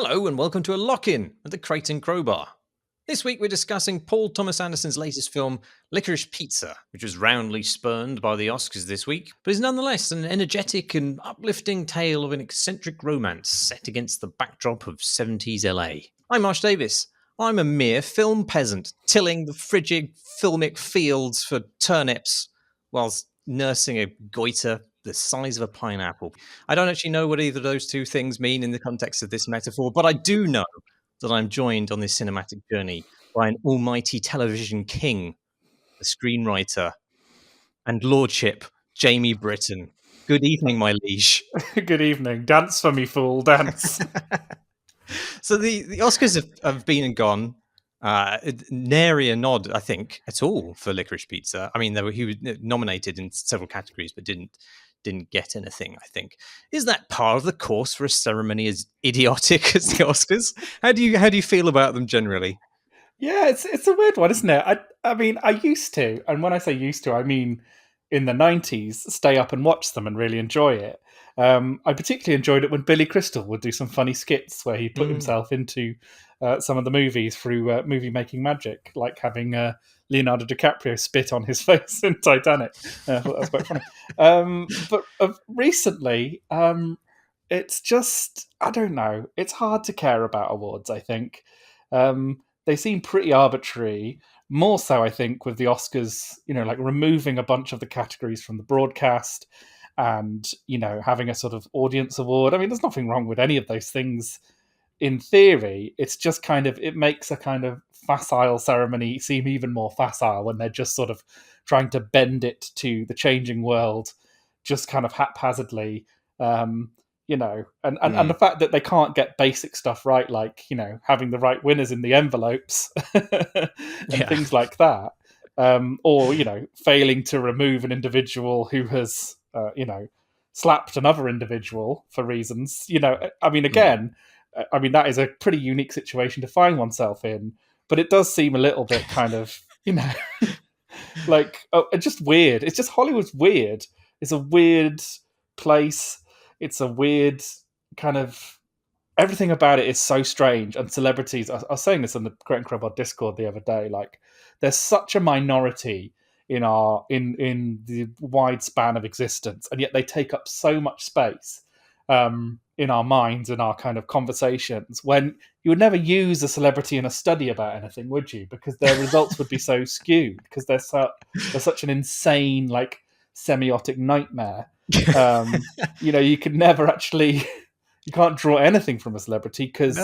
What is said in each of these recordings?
Hello and welcome to a lock-in at the Crate and Crowbar. This week we're discussing Paul Thomas Anderson's latest film, Licorice Pizza, which was roundly spurned by the Oscars this week, but is nonetheless an energetic and uplifting tale of an eccentric romance set against the backdrop of 70s LA. I'm Marsh Davis. I'm a mere film peasant, tilling the frigid filmic fields for turnips whilst nursing a goiter the size of a pineapple. I don't actually know what either of those two things mean in the context of this metaphor, but I do know that I'm joined on this cinematic journey by an almighty television king, the screenwriter and lordship, Jamie Britton. Good evening, my liege. Good evening. Dance for me, fool, dance. So the Oscars have been and gone. Nary a nod, I think, at all for Licorice Pizza. I mean, he was nominated in several categories, but didn't get anything, I think. Is that par of the course for a ceremony as idiotic as the Oscars? How do you feel about them generally? Yeah, it's a weird one, isn't it? I mean, I used to, and when I say used to, I mean in the 90s, stay up and watch them and really enjoy it. I particularly enjoyed it when Billy Crystal would do some funny skits where he put himself into some of the movies through movie-making magic, like having Leonardo DiCaprio spit on his face in Titanic. I thought that was quite funny. But recently, it's just, I don't know, it's hard to care about awards, I think. They seem pretty arbitrary. More so, I think, with the Oscars, like removing a bunch of the categories from the broadcast and, having a sort of audience award. I mean, there's nothing wrong with any of those things in theory. It's just it makes a kind of facile ceremony seem even more facile when they're just sort of trying to bend it to the changing world, just kind of haphazardly. And the fact that they can't get basic stuff right, like, having the right winners in the envelopes and things like that, or, failing to remove an individual who has, slapped another individual for reasons, I mean, again, I mean, that is a pretty unique situation to find oneself in, but it does seem a little bit kind of, like, just weird. It's just Hollywood's weird. It's a weird place. It's a weird kind of, everything about it is so strange. And celebrities, I was saying this on the Crate and Crowbar Discord the other day, like there's such a minority in the wide span of existence, and yet they take up so much space in our minds, in our kind of conversations, when you would never use a celebrity in a study about anything, would you? Because their results would be so skewed, because they're such an insane, like, semiotic nightmare. You could never actually, you can't draw anything from a celebrity because,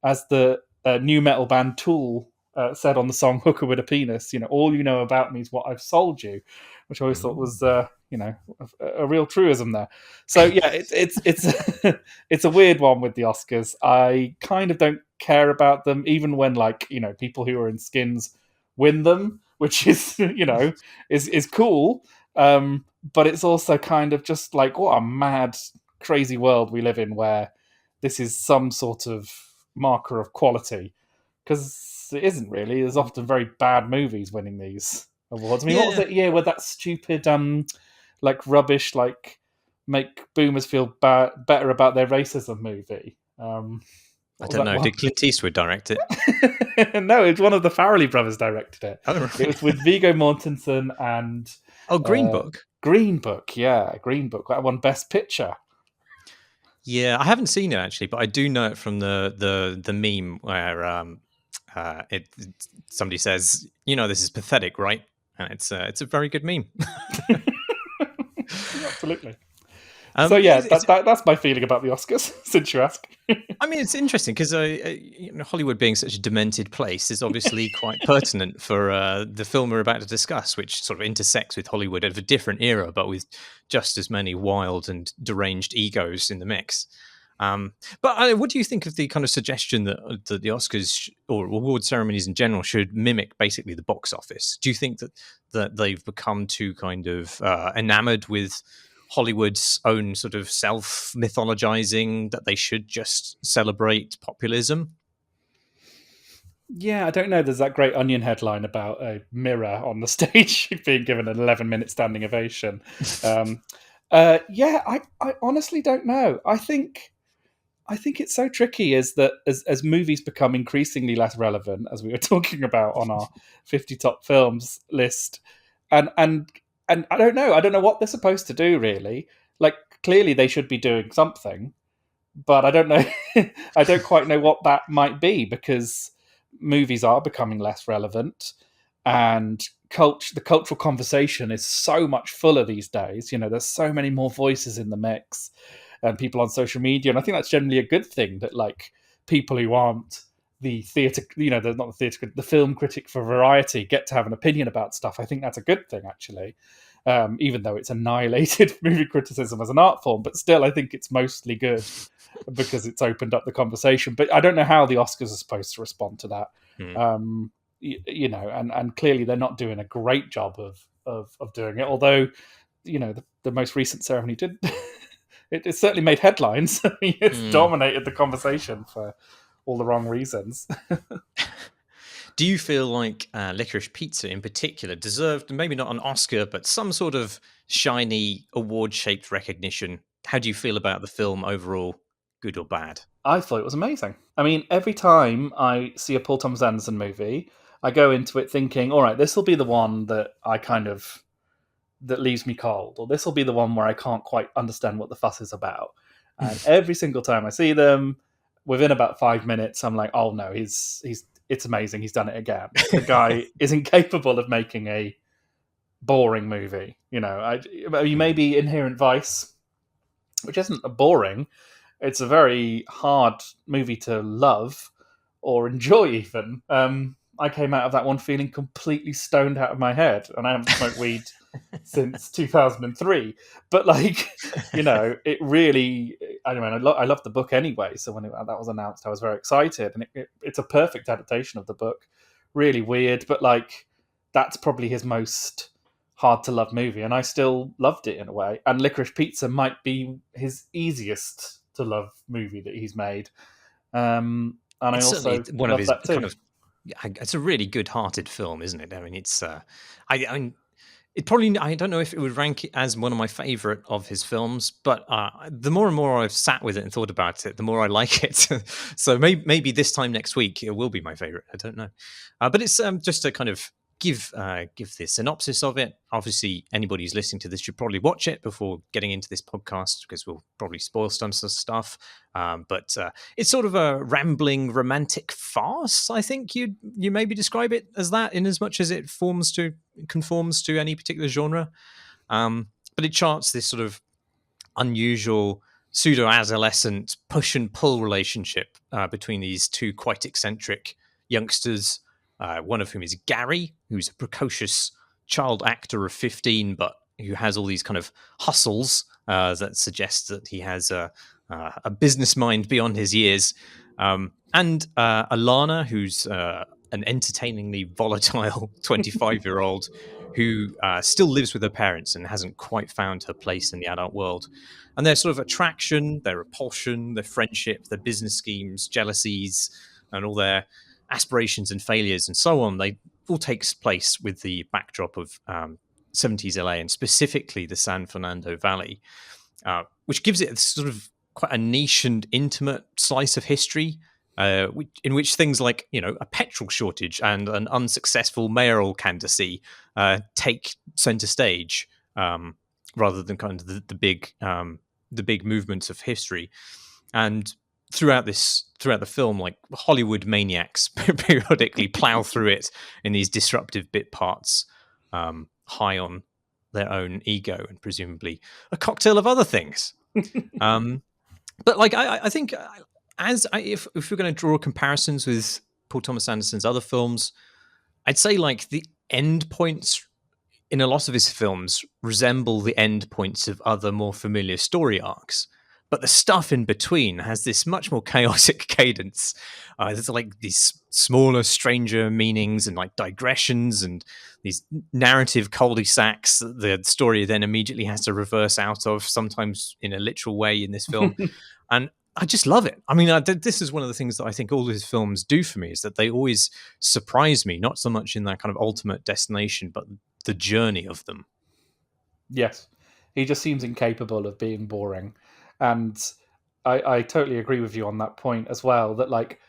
as the new metal band Tool said on the song "Hooker with a Penis," all you know about me is what I've sold you, which I always thought was a real truism there. So yeah, it's it's a weird one with the Oscars. I kind of don't care about them, even when, like, people who are in skins win them, which is is cool. But it's also kind of just like, what a mad, crazy world we live in, where this is some sort of marker of quality, because it isn't really. There's often very bad movies winning these awards. I mean, what was that year where that stupid, like, rubbish, like, make boomers feel better about their racism movie? I don't know. Did Clint Eastwood direct it? No, it was one of the Farrelly brothers directed it. Oh, right. It was with Viggo Mortensen and Green Book. Green Book, yeah, Green Book. That won Best Picture. Yeah, I haven't seen it actually, but I do know it from the meme where somebody says, "This is pathetic, right?" And it's a very good meme. Absolutely. So yeah, that's my feeling about the Oscars, since you ask. I mean, it's interesting because Hollywood being such a demented place is obviously quite pertinent for the film we're about to discuss, which sort of intersects with Hollywood of a different era, but with just as many wild and deranged egos in the mix. But what do you think of the kind of suggestion that the Oscars or award ceremonies in general should mimic basically the box office? Do you think that they've become too kind of enamored with Hollywood's own sort of self-mythologizing, that they should just celebrate populism? Yeah, I don't know. There's that great Onion headline about a mirror on the stage being given an 11-minute standing ovation. I honestly don't know. I think I think it's so tricky is that as movies become increasingly less relevant, as we were talking about on our 50 top films list, and and I don't know what they're supposed to do really. Like clearly they should be doing something, but I don't know. I don't quite know what that might be because movies are becoming less relevant, and the cultural conversation is so much fuller these days. You know, there's so many more voices in the mix, and people on social media, and I think that's generally a good thing. That like people who aren't the theatre, you know, they're not the theatre, the film critic for Variety get to have an opinion about stuff. I think that's a good thing actually. Even though it's annihilated movie criticism as an art form, but still, I think it's mostly good because it's opened up the conversation. But I don't know how the Oscars are supposed to respond to that. Hmm. You know, and clearly they're not doing a great job of doing it. Although, you know, the most recent ceremony did. It certainly made headlines. I mean, it's dominated the conversation for all the wrong reasons. Do you feel like Licorice Pizza in particular deserved maybe not an Oscar, but some sort of shiny award-shaped recognition? How do you feel about the film overall, good or bad? I thought it was amazing. I mean, every time I see a Paul Thomas Anderson movie, I go into it thinking, all right, this will be the one that I kind of that leaves me cold, or this will be the one where I can't quite understand what the fuss is about. And every single time I see them, within about 5 minutes, I'm like, oh no, he's it's amazing. He's done it again. The guy is incapable of making a boring movie. You know, you maybe Inherent Vice, which isn't a boring. It's a very hard movie to love or enjoy. Even I came out of that one feeling completely stoned out of my head, and I haven't smoked weed since 2003. But like, you know, it really. I mean, I love the book anyway. So when that was announced, I was very excited, and it's a perfect adaptation of the book. Really weird, but like, that's probably his most hard to love movie, and I still loved it in a way. And Licorice Pizza might be his easiest to love movie that he's made. And I It's certainly also one of love his that too. kind of. It's a really good-hearted film, isn't it? I mean, it's. I mean, it probably. I don't know if it would rank it as one of my favorite of his films, but the more and more I've sat with it and thought about it, the more I like it. So maybe this time next week it will be my favorite. I don't know, but it's just to kind of give the synopsis of it. Obviously, anybody who's listening to this should probably watch it before getting into this podcast because we'll probably spoil some stuff. But it's sort of a rambling romantic farce. I think you maybe describe it as that, in as much as it conforms to any particular genre. But it charts this sort of unusual pseudo-adolescent push and pull relationship between these two quite eccentric youngsters, one of whom is Gary, who's a precocious child actor of 15, but who has all these kind of hustles that suggest that he has a business mind beyond his years. And Alana, who's an entertainingly volatile 25-year-old who still lives with her parents and hasn't quite found her place in the adult world. And their sort of attraction, their repulsion, their friendship, their business schemes, jealousies, and all their aspirations and failures and so on, they all takes place with the backdrop of 70s LA and specifically the San Fernando Valley, which gives it sort of quite a niche and intimate slice of history, in which things like, you know, a petrol shortage and an unsuccessful mayoral candidacy take center stage, rather than kind of the big movements of history. And throughout the film, like Hollywood maniacs periodically plow through it in these disruptive bit parts, high on their own ego and presumably a cocktail of other things. But like I think if we're going to draw comparisons with Paul Thomas Anderson's other films, I'd say like the end points in a lot of his films resemble the end points of other more familiar story arcs. But the stuff in between has this much more chaotic cadence. There's like these smaller, stranger meanings and like digressions and these narrative cul-de-sacs that the story then immediately has to reverse out of, sometimes in a literal way in this film. And I just love it. I mean, this is one of the things that I think all his films do for me, is that they always surprise me, not so much in that kind of ultimate destination, but the journey of them. Yes, he just seems incapable of being boring, and I totally agree with you on that point as well. That like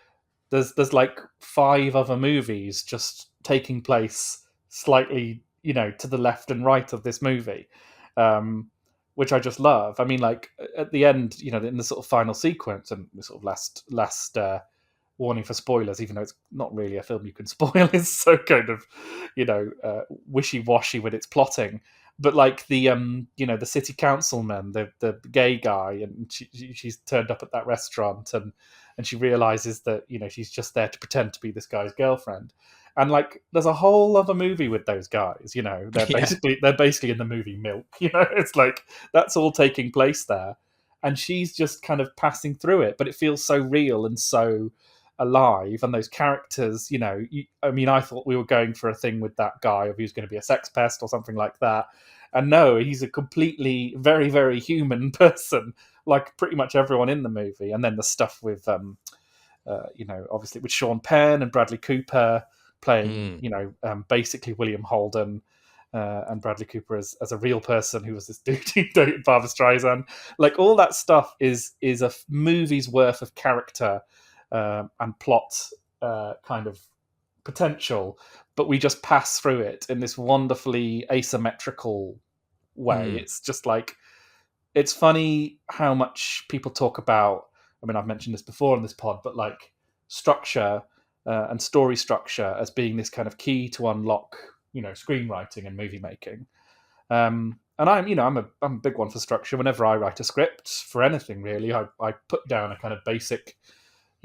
there's like five other movies just taking place slightly, to the left and right of this movie, um, which I just love. I mean, like at the end, in the sort of final sequence and the sort of last warning for spoilers, even though it's not really a film you can spoil, it's so kind of, wishy washy with its plotting. But like the city councilman, the gay guy, and she's turned up at that restaurant, and she realizes that she's just there to pretend to be this guy's girlfriend. And like there's a whole other movie with those guys, they're Yeah. basically in the movie Milk. It's like that's all taking place there, and she's just kind of passing through it, but it feels so real and so alive. And those characters, I mean, I thought we were going for a thing with that guy, if he was going to be a sex pest or something like that, and no, he's a completely very, very human person, like pretty much everyone in the movie. And then the stuff with obviously with Sean Penn and Bradley Cooper playing, Mm. basically William Holden, and Bradley Cooper as a real person who was this dude who dated Barbra Streisand. Like all that stuff is a movie's worth of character and plot kind of potential, but we just pass through it in this wonderfully asymmetrical way. Mm. It's just like it's funny how much people talk about. I mean, I've mentioned this before in this pod, but like structure and story structure as being this kind of key to unlock, screenwriting and movie making. And I'm a big one for structure. Whenever I write a script for anything, really, I put down a kind of basic,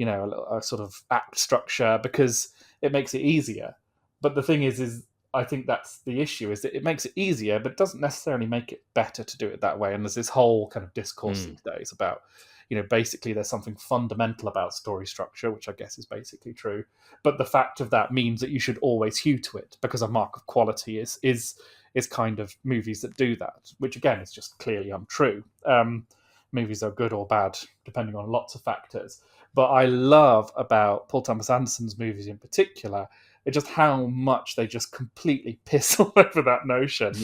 a sort of act structure because it makes it easier. But the thing is I think that's the issue, is that it makes it easier, but doesn't necessarily make it better to do it that way. And there's this whole kind of discourse Mm. these days about, basically there's something fundamental about story structure, which I guess is basically true. But the fact of that means that you should always hew to it because a mark of quality is kind of movies that do that, which again is just clearly untrue. Movies are good or bad depending on lots of factors. But I love about Paul Thomas Anderson's movies in particular, it's just how much they just completely piss all over that notion.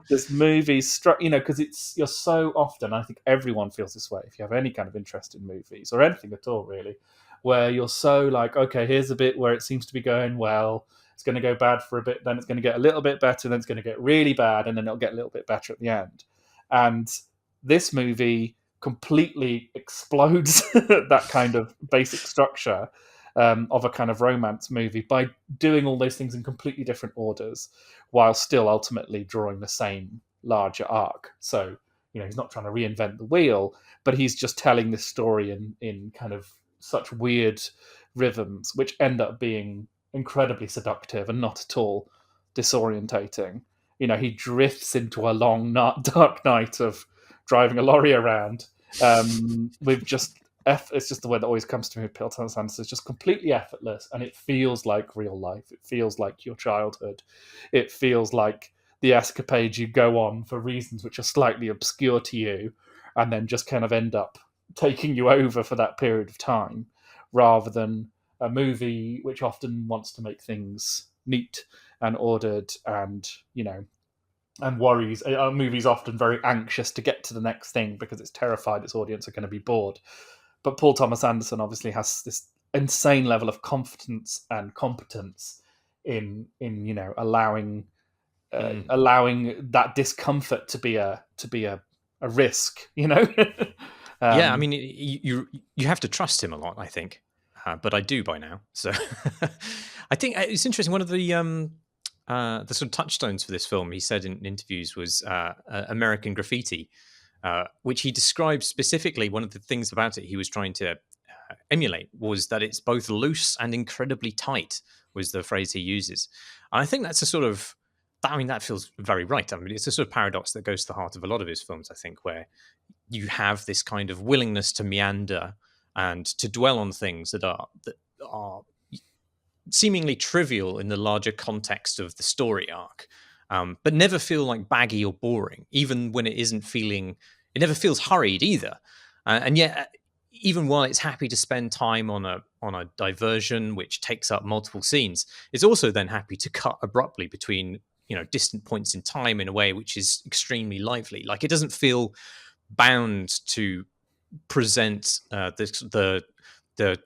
This movie struck, because you're so often, I think everyone feels this way if you have any kind of interest in movies or anything at all, really, where you're so like, okay, here's a bit where it seems to be going well. It's going to go bad for a bit, then it's going to get a little bit better, then it's going to get really bad, and then it'll get a little bit better at the end. And this movie completely explodes that kind of basic structure of a kind of romance movie by doing all those things in completely different orders while still ultimately drawing the same larger arc. So, he's not trying to reinvent the wheel, but he's just telling this story in kind of such weird rhythms, which end up being incredibly seductive and not at all disorientating. He drifts into a long, dark night of driving a lorry around with just it's just the word that always comes to me with Paul Thomas Anderson. It's just completely effortless, and it feels like real life. It feels like your childhood. It feels like the escapades you go on for reasons which are slightly obscure to you, and then just kind of end up taking you over for that period of time, rather than a movie which often wants to make things neat and ordered, and and worries. A movie's often very anxious to get to the next thing because it's terrified its audience are going to be bored. But Paul Thomas Anderson obviously has this insane level of confidence and competence in allowing Mm. allowing that discomfort to be a risk. Yeah, I um, mean, you have to trust him a lot, I think, but I do by now. So I think it's interesting. One of the sort of touchstones for this film, he said in interviews, was American Graffiti, which he described specifically. One of the things about it he was trying to emulate was that it's both loose and incredibly tight, was the phrase he uses. And I think that's a sort of, I mean, that feels very right. I mean, it's a sort of paradox that goes to the heart of a lot of his films, I think, where you have this kind of willingness to meander and to dwell on things that are seemingly trivial in the larger context of the story arc, but never feel like baggy or boring, even when it isn't feeling. It never feels hurried either, and yet, even while it's happy to spend time on a diversion which takes up multiple scenes, it's also then happy to cut abruptly between distant points in time in a way which is extremely lively. Like it doesn't feel bound to present the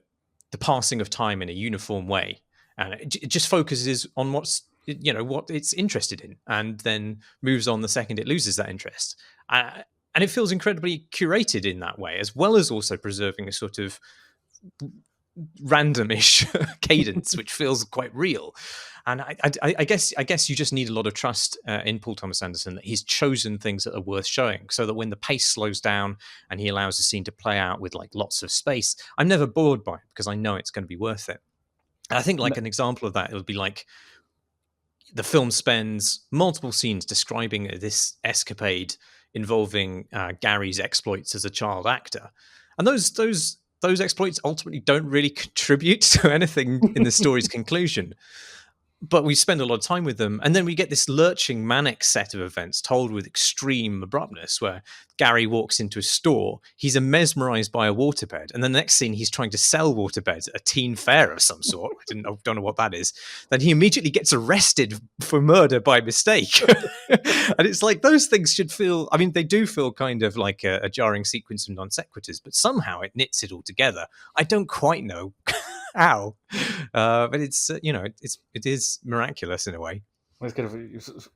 the passing of time in a uniform way, and it just focuses on what it's interested in, and then moves on the second it loses that interest. And it feels incredibly curated in that way, as well as also preserving a sort of randomish cadence, which feels quite real. And I guess you just need a lot of trust in Paul Thomas Anderson that he's chosen things that are worth showing, so that when the pace slows down and he allows the scene to play out with like lots of space, I'm never bored by it because I know it's going to be worth it. And I think like an example of that, it would be like the film spends multiple scenes describing this escapade involving Gary's exploits as a child actor, and those exploits ultimately don't really contribute to anything in the story's conclusion. But we spend a lot of time with them, and then we get this lurching, manic set of events told with extreme abruptness, where Gary walks into a store, he's mesmerized by a waterbed, and the next scene he's trying to sell waterbeds at a teen fair of some sort. I don't know what that is. Then he immediately gets arrested for murder by mistake. And it's like those things should feel, I mean, they do feel kind of like a jarring sequence of non sequiturs, but somehow it knits it all together. I don't quite know how, but it's it is miraculous in a way. It's kind of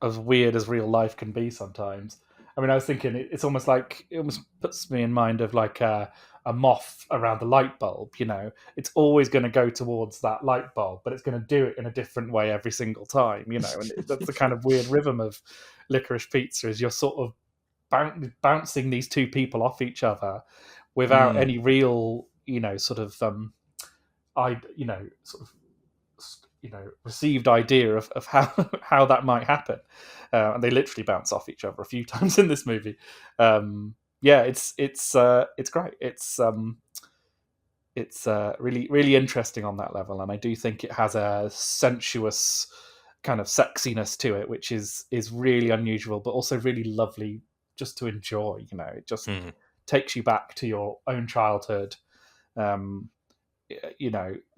as weird as real life can be sometimes. I mean, I was thinking it's almost like, it almost puts me in mind of like a moth around the light bulb. It's always going to go towards that light bulb, but it's going to do it in a different way every single time. And that's the kind of weird rhythm of Licorice Pizza, is you're sort of bouncing these two people off each other without any real, sort of received idea of how that might happen, and they literally bounce off each other a few times in this movie. It's great. It's really, really interesting on that level, and I do think it has a sensuous kind of sexiness to it, which is really unusual, but also really lovely just to enjoy. It just takes you back to your own childhood. No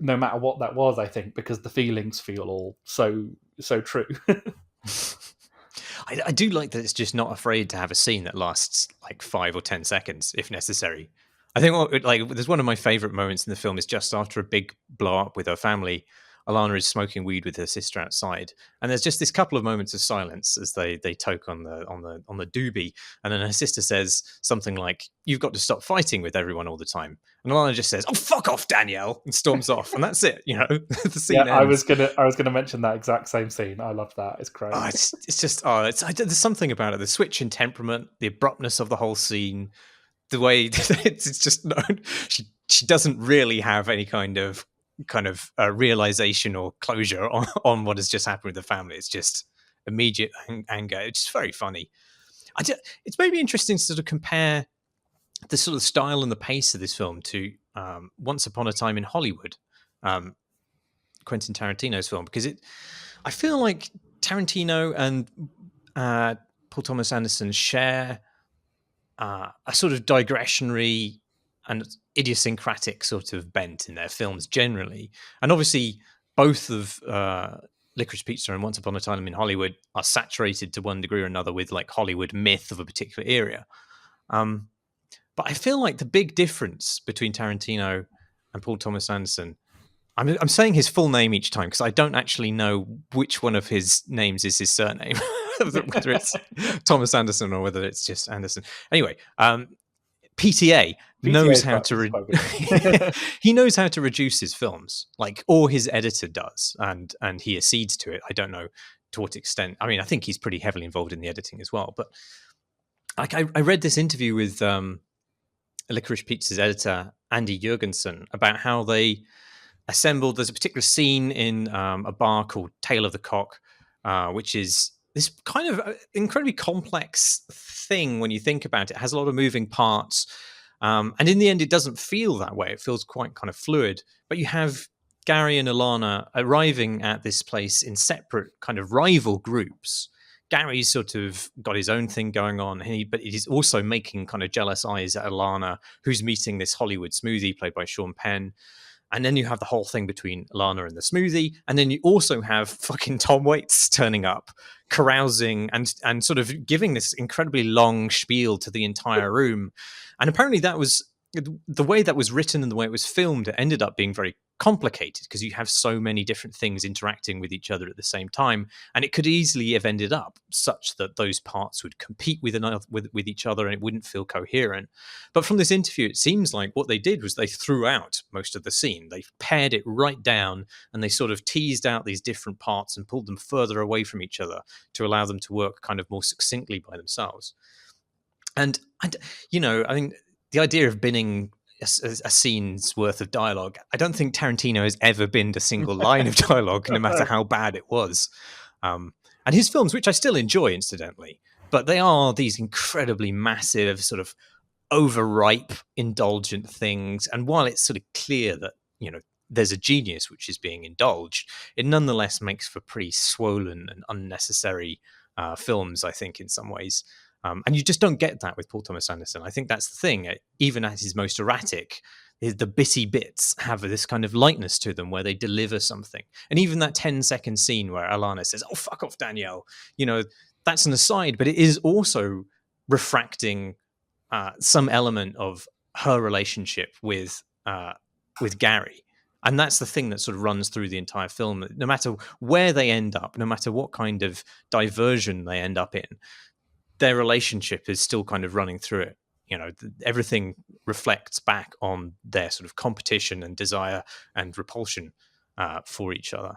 matter what that was, I think, because the feelings feel all so true. I do like that it's just not afraid to have a scene that lasts like 5 or 10 seconds if necessary. I think there's one of my favorite moments in the film is just after a big blow up with her family. Alana is smoking weed with her sister outside, and there's just this couple of moments of silence as they toke on the doobie, and then her sister says something like, "You've got to stop fighting with everyone all the time," and Alana just says, "Oh, fuck off, Danielle," and storms off, and that's it. The scene ends. I was gonna mention that exact same scene. I love that. It's great. There's something about it. The switch in temperament, the abruptness of the whole scene, the way it's just she doesn't really have any kind of realization or closure on what has just happened with the family. It's just immediate anger. It's just very funny. It's maybe interesting to sort of compare the sort of style and the pace of this film to Once Upon a Time in Hollywood, Quentin Tarantino's film, because I feel like Tarantino and Paul Thomas Anderson share a sort of digressionary and idiosyncratic sort of bent in their films generally. And obviously both of Licorice Pizza and Once Upon a Time in Hollywood are saturated to one degree or another with like Hollywood myth of a particular area. But I feel like the big difference between Tarantino and Paul Thomas Anderson, I'm saying his full name each time because I don't actually know which one of his names is his surname, whether it's Thomas Anderson or whether it's just Anderson. Anyway, PTA knows how to he knows how to reduce his films, or his editor does, and he accedes to it. I don't know to what extent. I mean, I think he's pretty heavily involved in the editing as well. But I read this interview with Licorice Pizza's editor Andy Jurgensen about how they assembled. There's a particular scene in a bar called Tail of the Cock, which is this kind of incredibly complex thing when you think about it. It has a lot of moving parts. And in the end, it doesn't feel that way. It feels quite kind of fluid. But you have Gary and Alana arriving at this place in separate kind of rival groups. Gary's sort of got his own thing going on, but he's also making kind of jealous eyes at Alana, who's meeting this Hollywood smoothie played by Sean Penn. And then you have the whole thing between Alana and the smoothie. And then you also have fucking Tom Waits turning up, carousing and sort of giving this incredibly long spiel to the entire room. And apparently that was the way that was written and the way it was filmed, it ended up being very complicated because you have so many different things interacting with each other at the same time, and it could easily have ended up such that those parts would compete with each other and it wouldn't feel coherent. But from this interview, it seems like what they did was they threw out most of the scene. They pared it right down and they sort of teased out these different parts and pulled them further away from each other to allow them to work kind of more succinctly by themselves. And I mean, the idea of binning a scene's worth of dialogue, I don't think Tarantino has ever binned a single line of dialogue, no matter how bad it was. And his films, which I still enjoy, incidentally, but they are these incredibly massive, sort of overripe, indulgent things. And while it's sort of clear that, there's a genius which is being indulged, it nonetheless makes for pretty swollen and unnecessary films, I think, in some ways. And you just don't get that with Paul Thomas Anderson. I think that's the thing. Even at his most erratic, the bitty bits have this kind of lightness to them where they deliver something. And even that 10-second scene where Alana says, "Oh, fuck off, Danielle," that's an aside, but it is also refracting some element of her relationship with Gary. And that's the thing that sort of runs through the entire film. No matter where they end up, no matter what kind of diversion they end up in, their relationship is still kind of running through it. Everything reflects back on their sort of competition and desire and repulsion for each other.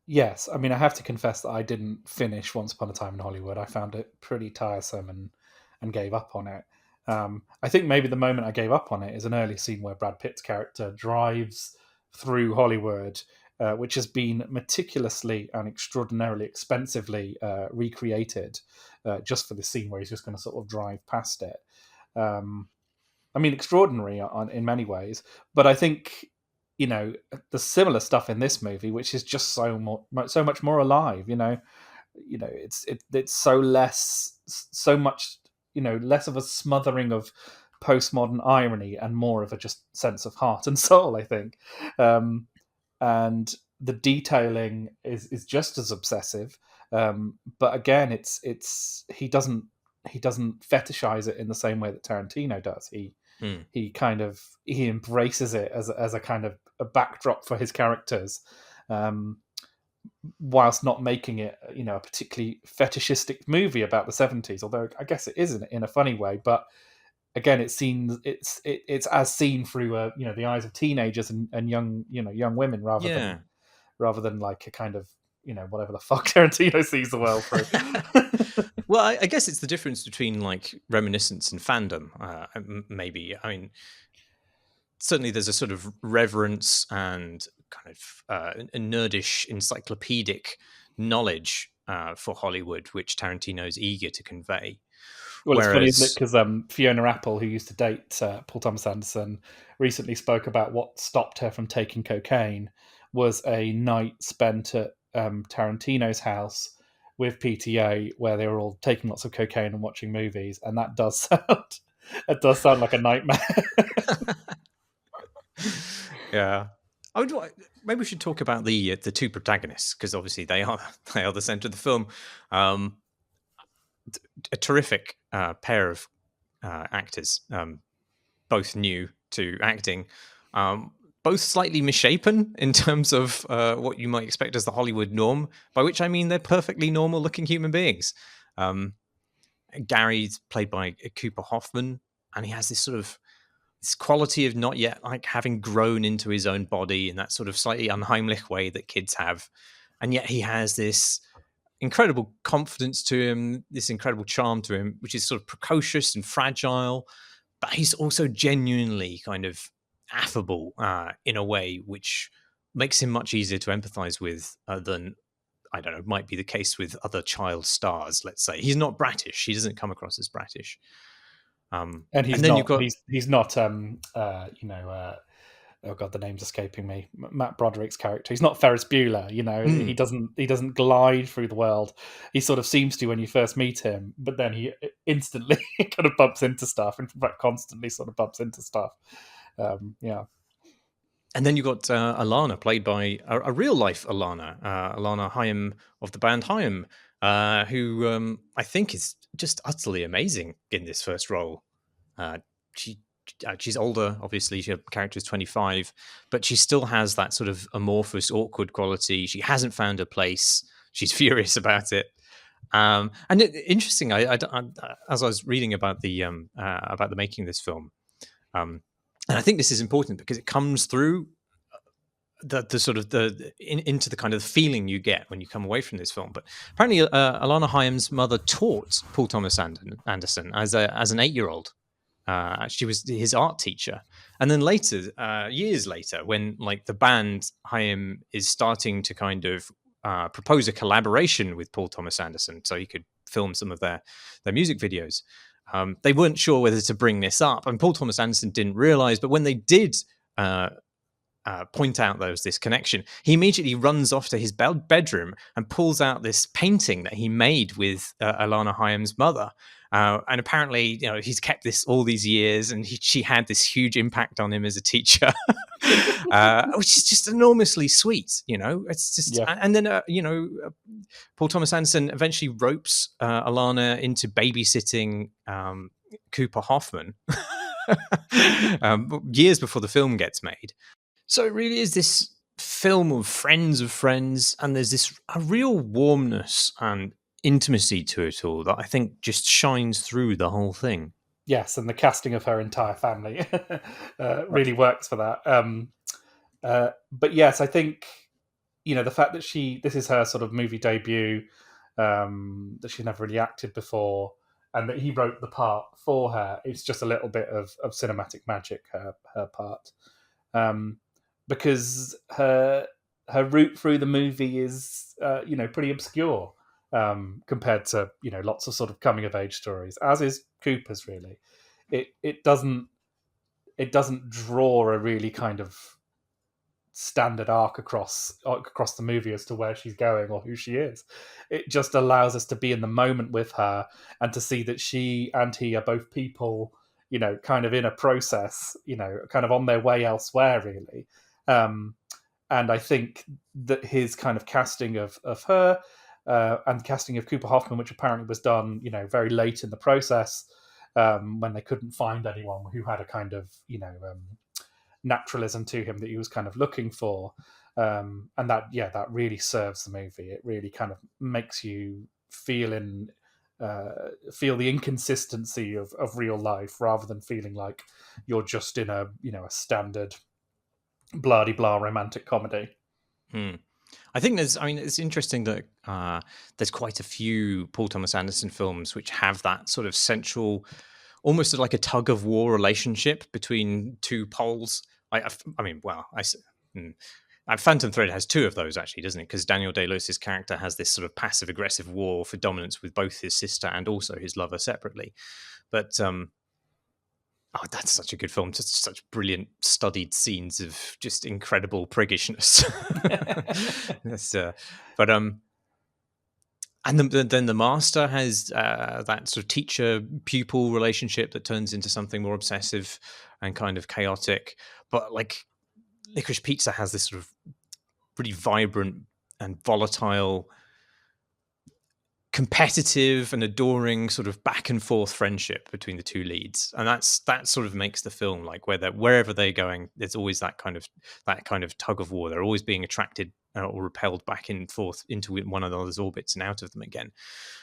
Yes, I mean, I have to confess that I didn't finish Once Upon a Time in Hollywood. I found it pretty tiresome and gave up on it. I think maybe the moment I gave up on it is an early scene where Brad Pitt's character drives through Hollywood, which has been meticulously and extraordinarily expensively recreated just for the scene where he's just going to sort of drive past it. I mean, extraordinary in many ways, but I think the similar stuff in this movie, which is just so much more alive. It's so much less of a smothering of postmodern irony and more of a just sense of heart and soul, I think. And the detailing is just as obsessive, but again, he doesn't fetishize it in the same way that Tarantino does. He embraces it as a kind of a backdrop for his characters, whilst not making it a particularly fetishistic movie about the 70s. Although I guess it is in a funny way, but again, it's as seen through the eyes of teenagers and young women rather than like a kind of whatever the fuck Tarantino sees the world through. Well, I guess it's the difference between like reminiscence and fandom. Maybe, I mean, certainly there's a sort of reverence and kind of a nerdish, encyclopedic knowledge for Hollywood, which Tarantino's eager to convey. Well, it's funny, isn't it? Because Fiona Apple, who used to date Paul Thomas Anderson, recently spoke about what stopped her from taking cocaine was a night spent at Tarantino's house with PTA, where they were all taking lots of cocaine and watching movies, and that does sound like a nightmare. Yeah. Maybe we should talk about the two protagonists, because obviously they are the center of the film. A terrific pair of actors, both new to acting, both slightly misshapen in terms of what you might expect as the Hollywood norm, by which I mean they're perfectly normal looking human beings. Gary's played by Cooper Hoffman, and he has this sort of this quality of not yet like having grown into his own body in that sort of slightly unheimlich way that kids have. And yet he has this incredible confidence to him, this incredible charm to him, which is sort of precocious and fragile, but he's also genuinely kind of affable in a way which makes him much easier to empathize with than, I don't know, might be the case with other child stars, let's say. He's not bratish. He doesn't come across as bratish. And he's not oh god, the name's escaping me. Matt Broderick's character. He's not Ferris Bueller. He doesn't glide through the world. He sort of seems to when you first meet him, but then he instantly kind of bumps into stuff. In fact, constantly sort of bumps into stuff. Yeah. And then you got Alana, played by a real life Alana, Alana Hayim of the band Hayim, who I think is just utterly amazing in this first role. She she's older, obviously. Her character is 25, but she still has that sort of amorphous, awkward quality. She hasn't found her place. She's furious about it. And interesting, as I was reading about the making of this film, and I think this is important because it comes through the sort of into the kind of feeling you get when you come away from this film. But apparently, Alana Haim's mother taught Paul Thomas Anderson as an 8-year-old. She was his art teacher, and then later, years later, when like the band Haim is starting to kind of propose a collaboration with Paul Thomas Anderson, so he could film some of their music videos. They weren't sure whether to bring this up, and Paul Thomas Anderson didn't realize. But when they did point out there was this connection, he immediately runs off to his bedroom and pulls out this painting that he made with Alana Haim's mother. And apparently, he's kept this all these years, and she had this huge impact on him as a teacher, which is just enormously sweet. It's just, yeah. And then, Paul Thomas Anderson eventually ropes Alana into babysitting Cooper Hoffman years before the film gets made. So it really is this film of friends, and there's a real warmness and intimacy to it all that I think just shines through the whole thing. Yes, and the casting of her entire family really works for that. But yes, I think the fact that this is her sort of movie debut, that she never really acted before, and that he wrote the part for her, it's just a little bit of cinematic magic, her part. Because her route through the movie is pretty obscure compared to lots of sort of coming of age stories, as is Cooper's. Really, it doesn't draw a really kind of standard arc across the movie as to where she's going or who she is. It just allows us to be in the moment with her and to see that she and he are both people, kind of in a process, kind of on their way elsewhere, really. And I think that his kind of casting of her and casting of Cooper Hoffman, which apparently was done, very late in the process, when they couldn't find anyone who had a kind of, naturalism to him that he was kind of looking for. And that really serves the movie. It really kind of makes you feel the inconsistency of real life, rather than feeling like you're just in a standard blah-de-blah romantic comedy. I think it's interesting that there's quite a few Paul Thomas Anderson films which have that sort of central, almost like a tug of war relationship between two poles. Phantom Thread has two of those, actually, doesn't it? Because Daniel Day-Lewis's character has this sort of passive-aggressive war for dominance with both his sister and also his lover separately. But that's such a good film. Just such brilliant, studied scenes of just incredible priggishness. And then the Master has that sort of teacher-pupil relationship that turns into something more obsessive and kind of chaotic. But like Licorice Pizza has this sort of pretty vibrant and volatile, competitive and adoring sort of back and forth friendship between the two leads, and that sort of makes the film like wherever they're going, there's always that kind of tug of war. They're always being attracted or repelled back and forth into one another's orbits and out of them again,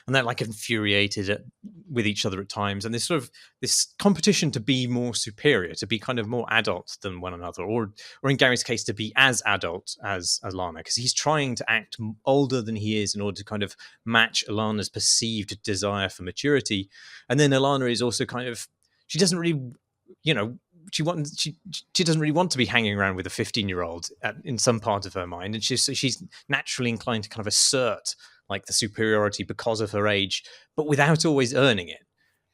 and they're like infuriated with each other at times, and this competition to be more superior, to be kind of more adult than one another, or in Gary's case, to be as adult as Lana, because he's trying to act older than he is in order to kind of match Alana's perceived desire for maturity. And then Alana is also kind of, she doesn't really, she doesn't really want to be hanging around with a 15-year-old in some part of her mind, and she's naturally inclined to kind of assert like the superiority because of her age, but without always earning it.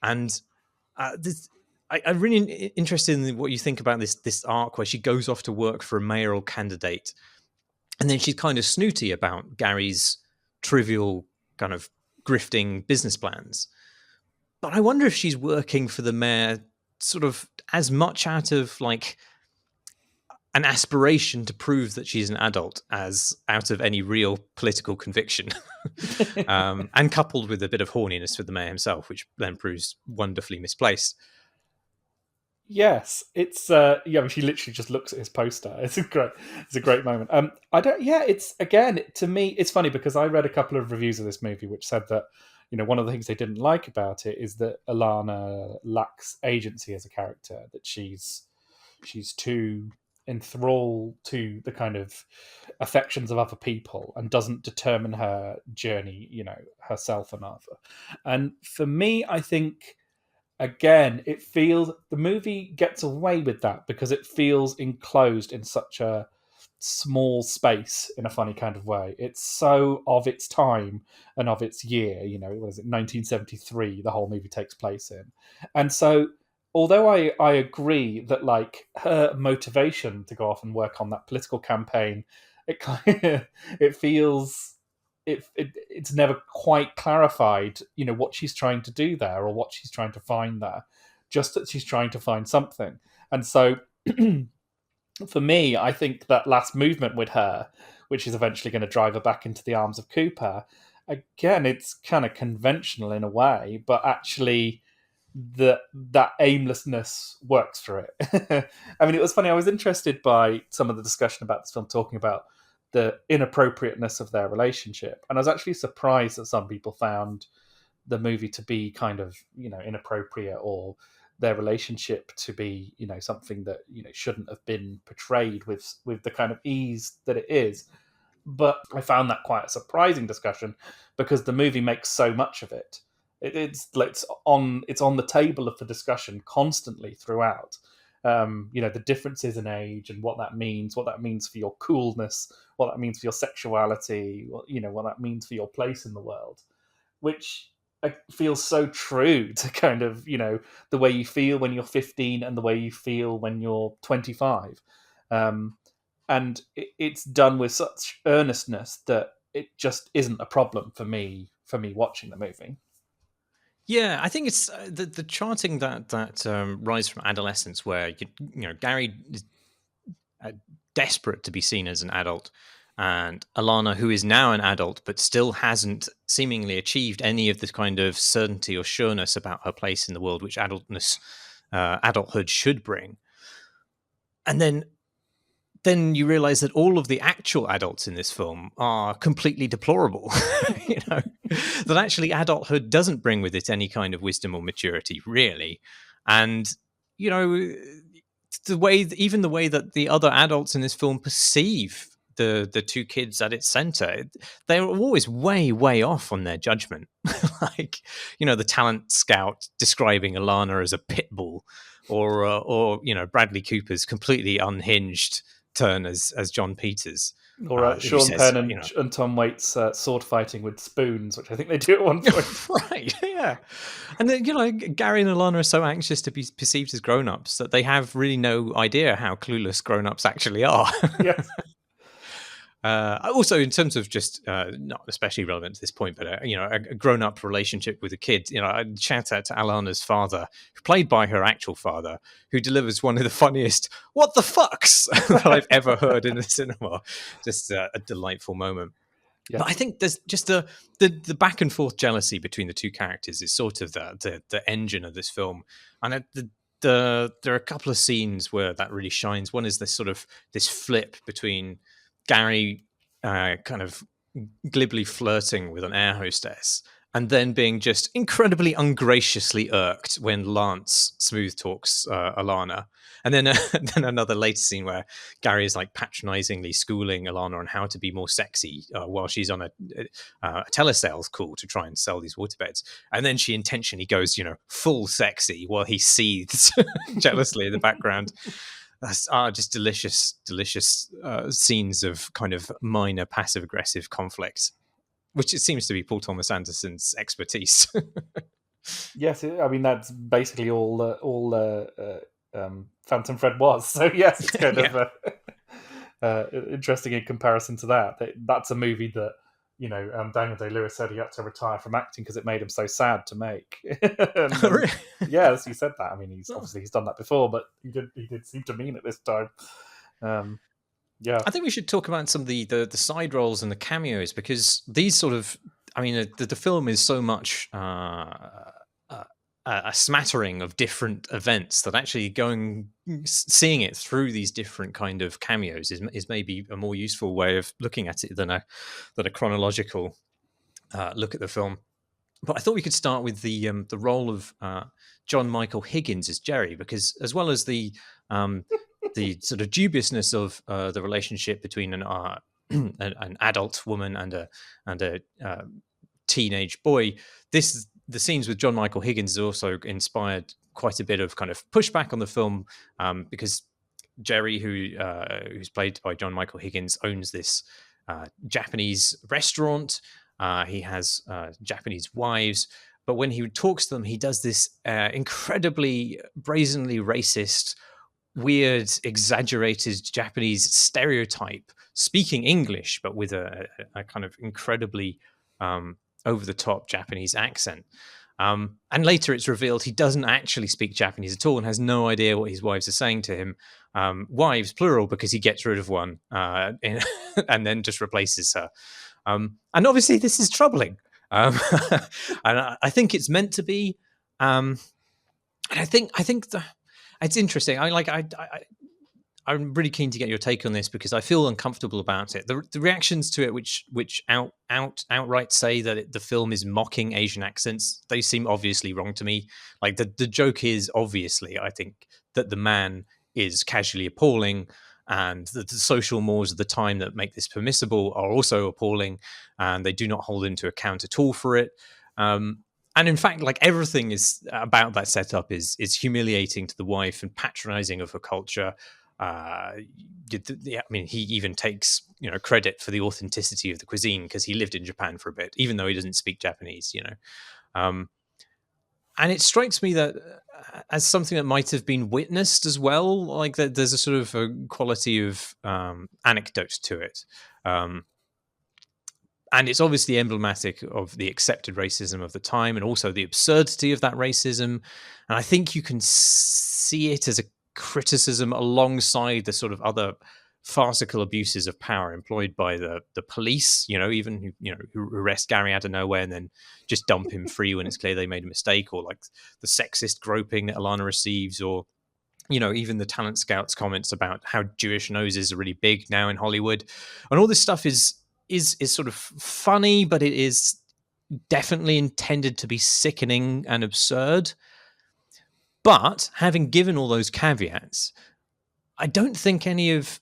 And I'm really interested in what you think about this arc where she goes off to work for a mayoral candidate, and then she's kind of snooty about Gary's trivial kind of grifting business plans. But I wonder if she's working for the mayor sort of as much out of like an aspiration to prove that she's an adult as out of any real political conviction. And coupled with a bit of horniness for the mayor himself, which then proves wonderfully misplaced. Yes, it's yeah. I mean, she literally just looks at his poster. It's a great moment. I don't. Yeah, it's again to me. It's funny because I read a couple of reviews of this movie which said that one of the things they didn't like about it is that Alana lacks agency as a character. That she's too enthralled to the kind of affections of other people and doesn't determine her journey, herself enough. And for me, I think again, it feels the movie gets away with that because it feels enclosed in such a small space in a funny kind of way. It's so of its time and of its year. What is it, 1973? The whole movie takes place in, and so although I agree that like her motivation to go off and work on that political campaign, it kind of it feels it's never quite clarified, what she's trying to do there or what she's trying to find there. Just that she's trying to find something. And so for me, I think that last movement with her, which is eventually going to drive her back into the arms of Cooper, again, it's kind of conventional in a way, but actually that aimlessness works for it. I mean, it was funny. I was interested by some of the discussion about this film, talking about the inappropriateness of their relationship, and I was actually surprised that some people found the movie to be kind of inappropriate, or their relationship to be something that shouldn't have been portrayed with the kind of ease that it is. But I found that quite a surprising discussion because the movie makes so much of it. It's on the table of the discussion constantly throughout. The differences in age and what that means for your coolness, what that means for your sexuality, what that means for your place in the world, which feels so true to kind of the way you feel when you're 15 and the way you feel when you're 25. And it's done with such earnestness that it just isn't a problem for me watching the movie. Yeah, I think it's the charting that rise from adolescence, where Gary is desperate to be seen as an adult, and Alana, who is now an adult but still hasn't seemingly achieved any of the kind of certainty or sureness about her place in the world which adulthood should bring. And then you realize that all of the actual adults in this film are completely deplorable. That actually adulthood doesn't bring with it any kind of wisdom or maturity, really. And the way that the other adults in this film perceive the two kids at its center, they're always way off on their judgment. Like the talent scout describing Alana as a pit bull, or Bradley Cooper's completely unhinged turn as John Peters, or who Sean says, Penn and Tom Waits sword fighting with spoons, which I think they do at one point. right, yeah. And then Gary and Alana are so anxious to be perceived as grown-ups that they have really no idea how clueless grown-ups actually are. Yes. Also, in terms of just not especially relevant to this point, but a grown-up relationship with a kid. I'd shout out to Alana's father, played by her actual father, who delivers one of the funniest "what the fucks" that I've ever heard in the cinema. Just a delightful moment. Yes. But I think there's just the back and forth jealousy between the two characters is sort of the engine of this film, and there are a couple of scenes where that really shines. One is this flip between Gary kind of glibly flirting with an air hostess, and then being just incredibly ungraciously irked when Lance smooth talks Alana. And then then another later scene where Gary is like patronizingly schooling Alana on how to be more sexy while she's on a telesales call to try and sell these waterbeds. And then she intentionally goes, full sexy while he seethes jealously in the background. That's just delicious scenes of kind of minor passive-aggressive conflict, which it seems to be Paul Thomas Anderson's expertise. Yes, I mean that's basically all Phantom Thread was. So yes, it's kind of interesting in comparison to that. That's a movie that Daniel Day-Lewis said he had to retire from acting because it made him so sad to make. Really? Yes, he said that. I mean, he's done that before, but he did seem to mean it this time. Yeah, I think we should talk about some of the side roles and the cameos, because these sort of, I mean, the film is so much a smattering of different events, that actually seeing it through these different kind of cameos is maybe a more useful way of looking at it than a chronological look at the film. But I thought we could start with the role of John Michael Higgins as Jerry, because as well as the sort of dubiousness of the relationship between an adult woman and a teenage boy, the scenes with John Michael Higgins also inspired quite a bit of kind of pushback on the film, because Jerry, who's played by John Michael Higgins, owns this Japanese restaurant. He has Japanese wives, but when he talks to them, he does this incredibly brazenly racist, weird, exaggerated Japanese stereotype, speaking English, but with a kind of incredibly over the top Japanese accent. And later it's revealed he doesn't actually speak Japanese at all and has no idea what his wives are saying to him. Wives, plural, because he gets rid of one and then just replaces her. And obviously this is troubling. And I think it's meant to be. And I think it's interesting. I'm really keen to get your take on this because I feel uncomfortable about it. The reactions to it, which outright say that the film is mocking Asian accents, they seem obviously wrong to me. Like the joke is obviously, I think, that the man is casually appalling, and the social mores of the time that make this permissible are also appalling, and they do not hold into account at all for it. And in fact, like everything is about that setup is humiliating to the wife and patronizing of her culture. I mean, he even takes credit for the authenticity of the cuisine because he lived in Japan for a bit, even though he doesn't speak Japanese. And it strikes me that as something that might have been witnessed as well, like that there's a sort of a quality of anecdote to it. And it's obviously emblematic of the accepted racism of the time and also the absurdity of that racism. And I think you can see it as a criticism alongside the sort of other farcical abuses of power employed by the police, even who arrest Gary out of nowhere and then just dump him free when it's clear they made a mistake, or like the sexist groping that Alana receives, or even the talent scouts comments about how Jewish noses are really big now in Hollywood. And all this stuff is sort of funny, but it is definitely intended to be sickening and absurd. But having given all those caveats, I don't think any of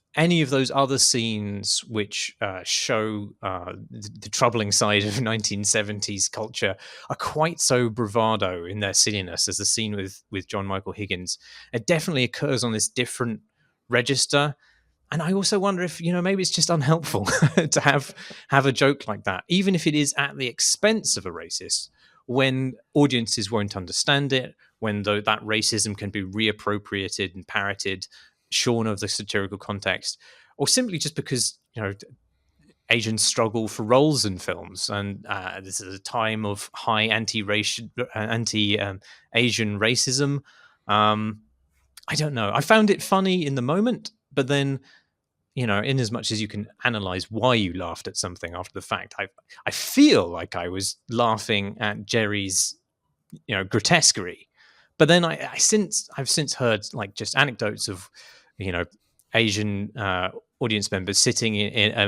those other scenes which show the troubling side of 1970s culture are quite so bravado in their silliness as the scene with John Michael Higgins. It definitely occurs on this different register. And I also wonder if, maybe it's just unhelpful to have a joke like that, even if it is at the expense of a racist, when audiences won't understand it, when that racism can be reappropriated and parroted, shorn of the satirical context, or simply just because, Asians struggle for roles in films. And this is a time of high anti-Asian racism. I don't know. I found it funny in the moment, but then, in as much as you can analyze why you laughed at something after the fact, I feel like I was laughing at Jerry's, grotesquerie. But then I've since heard like just anecdotes of, Asian audience members sitting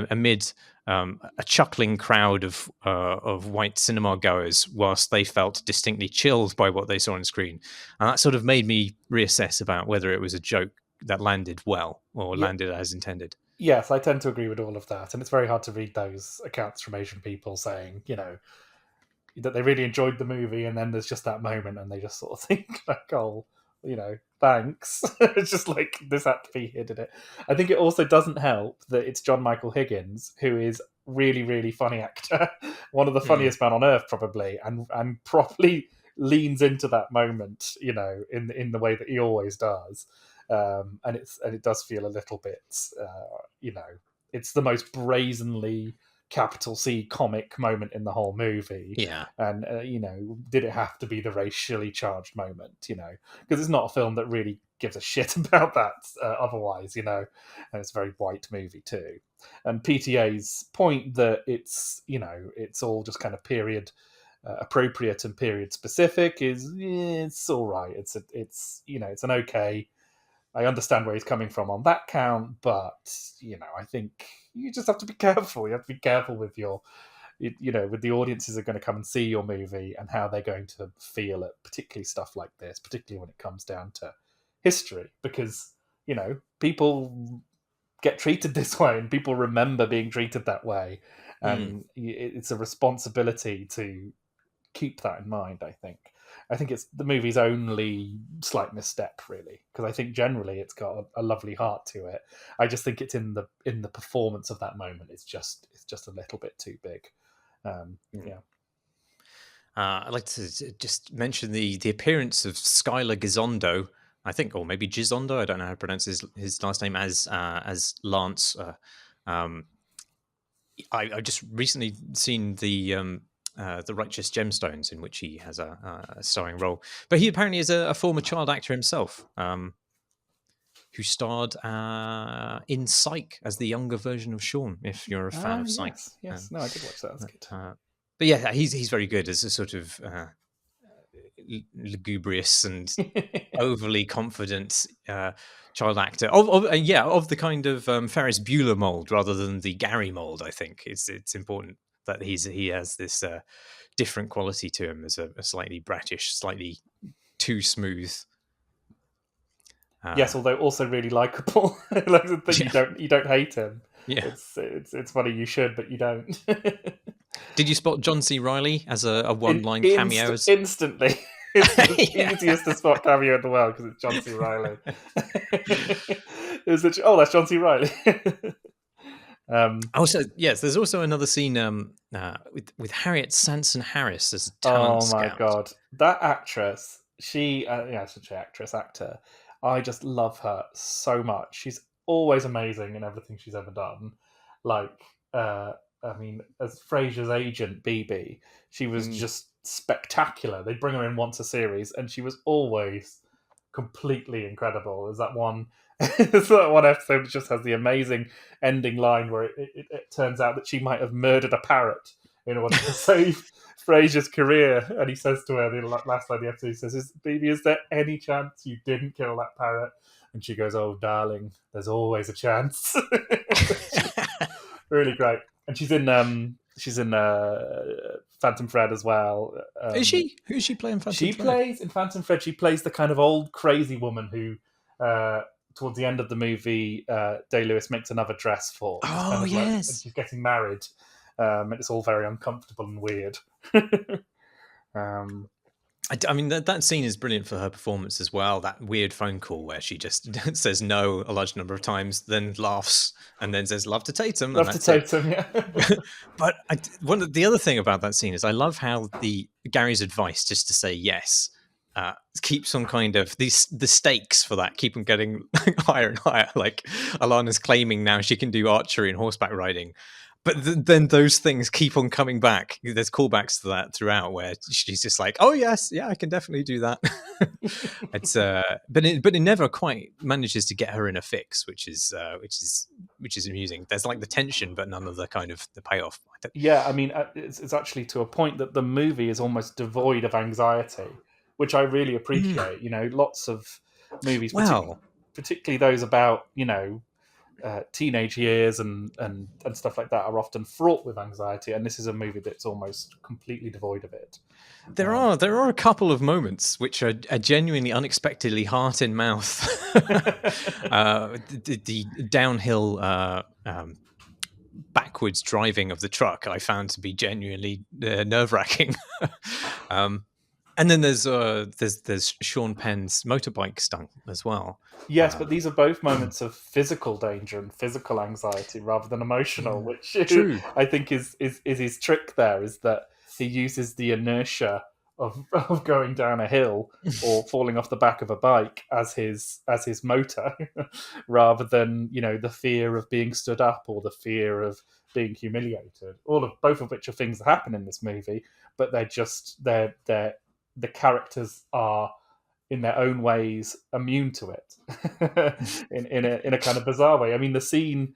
amid a chuckling crowd of white cinema goers whilst they felt distinctly chilled by what they saw on screen. And that sort of made me reassess about whether it was a joke that landed well or landed as intended. Yes, I tend to agree with all of that. And it's very hard to read those accounts from Asian people saying, that they really enjoyed the movie, and then there's just that moment and they just sort of think like, oh, thanks. It's just like, this had to be here, did it? I think it also doesn't help that it's John Michael Higgins, who is really, really funny actor, one of the funniest men on earth probably, and probably leans into that moment, in the way that he always does. And it does feel a little bit, it's the most brazenly capital C comic moment in the whole movie. Yeah. And, did it have to be the racially charged moment, because it's not a film that really gives a shit about that otherwise, and it's a very white movie too. And PTA's point that it's, it's all just kind of period appropriate and period specific is it's all right. It's it's an okay. I understand where he's coming from on that count, but I think you just have to be careful. You have to be careful with with the audiences that are going to come and see your movie and how they're going to feel at particularly stuff like this, particularly when it comes down to history, because people get treated this way and people remember being treated that way, and it's a responsibility to keep that in mind. I think it's the movie's only slight misstep, really, because I think generally it's got a lovely heart to it. I just think it's in the performance of that moment. It's just a little bit too big. Yeah. I'd like to just mention the appearance of Skylar Gisondo, I think, or maybe Gizondo. I don't know how to pronounce his last name, as Lance. I've just recently seen the Righteous Gemstones, in which he has a starring role. But he apparently is a former child actor himself, who starred in Psych as the younger version of Sean, if you're a fan of Psych. Yes. No, I did watch that. That's good. But yeah, he's very good as a sort of lugubrious and overly confident child actor of the kind of Ferris Bueller mold rather than the Gary mold. I think it's important that he has this different quality to him as a slightly bratish, slightly too smooth. Yes, although also really likable. You don't hate him. Yeah, it's funny. You should, but you don't. Did you spot John C. Reilly as a one-line cameo? Instantly. It's the easiest to spot cameo in the world because it's John C. Reilly. That's John C. Reilly. Also, yes, there's also another scene with Harriet Sanson Harris as a talent scout. Oh my god, that actress! She, such an actor. I just love her so much. She's always amazing in everything she's ever done. As Frasier's agent, BB, she was just spectacular. They'd bring her in once a series, and she was always completely incredible. There's that one episode that just has the amazing ending line where it turns out that she might have murdered a parrot in order to save Frasier's career. And he says to her, the last line of the episode, he says, "BB, is there any chance you didn't kill that parrot?" And she goes, "Oh, darling, there's always a chance." Really great. And she's in Phantom Thread as well. Is she? Who's she playing? She plays in Phantom Thread. She plays the kind of old crazy woman who, towards the end of the movie, Day-Lewis makes another dress for. Oh, yes. And she's getting married. And it's all very uncomfortable and weird. I mean, that scene is brilliant for her performance as well. That weird phone call where she just says no a large number of times, then laughs, and then says "love to Tatum." Love to Tatum, yeah. But the other thing about that scene is I love how Gary's advice just to say yes keeps on kind of the stakes for that keep on getting higher and higher. Like Alana's claiming now she can do archery and horseback riding. But then those things keep on coming back. There's callbacks to that throughout, where she's just like, "Oh yes, yeah, I can definitely do that." It's but it never quite manages to get her in a fix, which is amusing. There's like the tension, but none of the kind of the payoff. Yeah, I mean, it's actually to a point that the movie is almost devoid of anxiety, which I really appreciate. Lots of movies, particularly those about teenage years and stuff like that, are often fraught with anxiety, and this is a movie that's almost completely devoid of it. There are a couple of moments which are genuinely unexpectedly heart in mouth. The downhill backwards driving of the truck I found to be genuinely nerve-wracking. And then there's Sean Penn's motorbike stunt as well. Yes, but these are both moments of physical danger and physical anxiety rather than emotional, which I think is his trick there, is that he uses the inertia of going down a hill or falling off the back of a bike as his motor, rather than the fear of being stood up or the fear of being humiliated. Both of which are things that happen in this movie, but the characters are in their own ways immune to it in a kind of bizarre way. I mean, the scene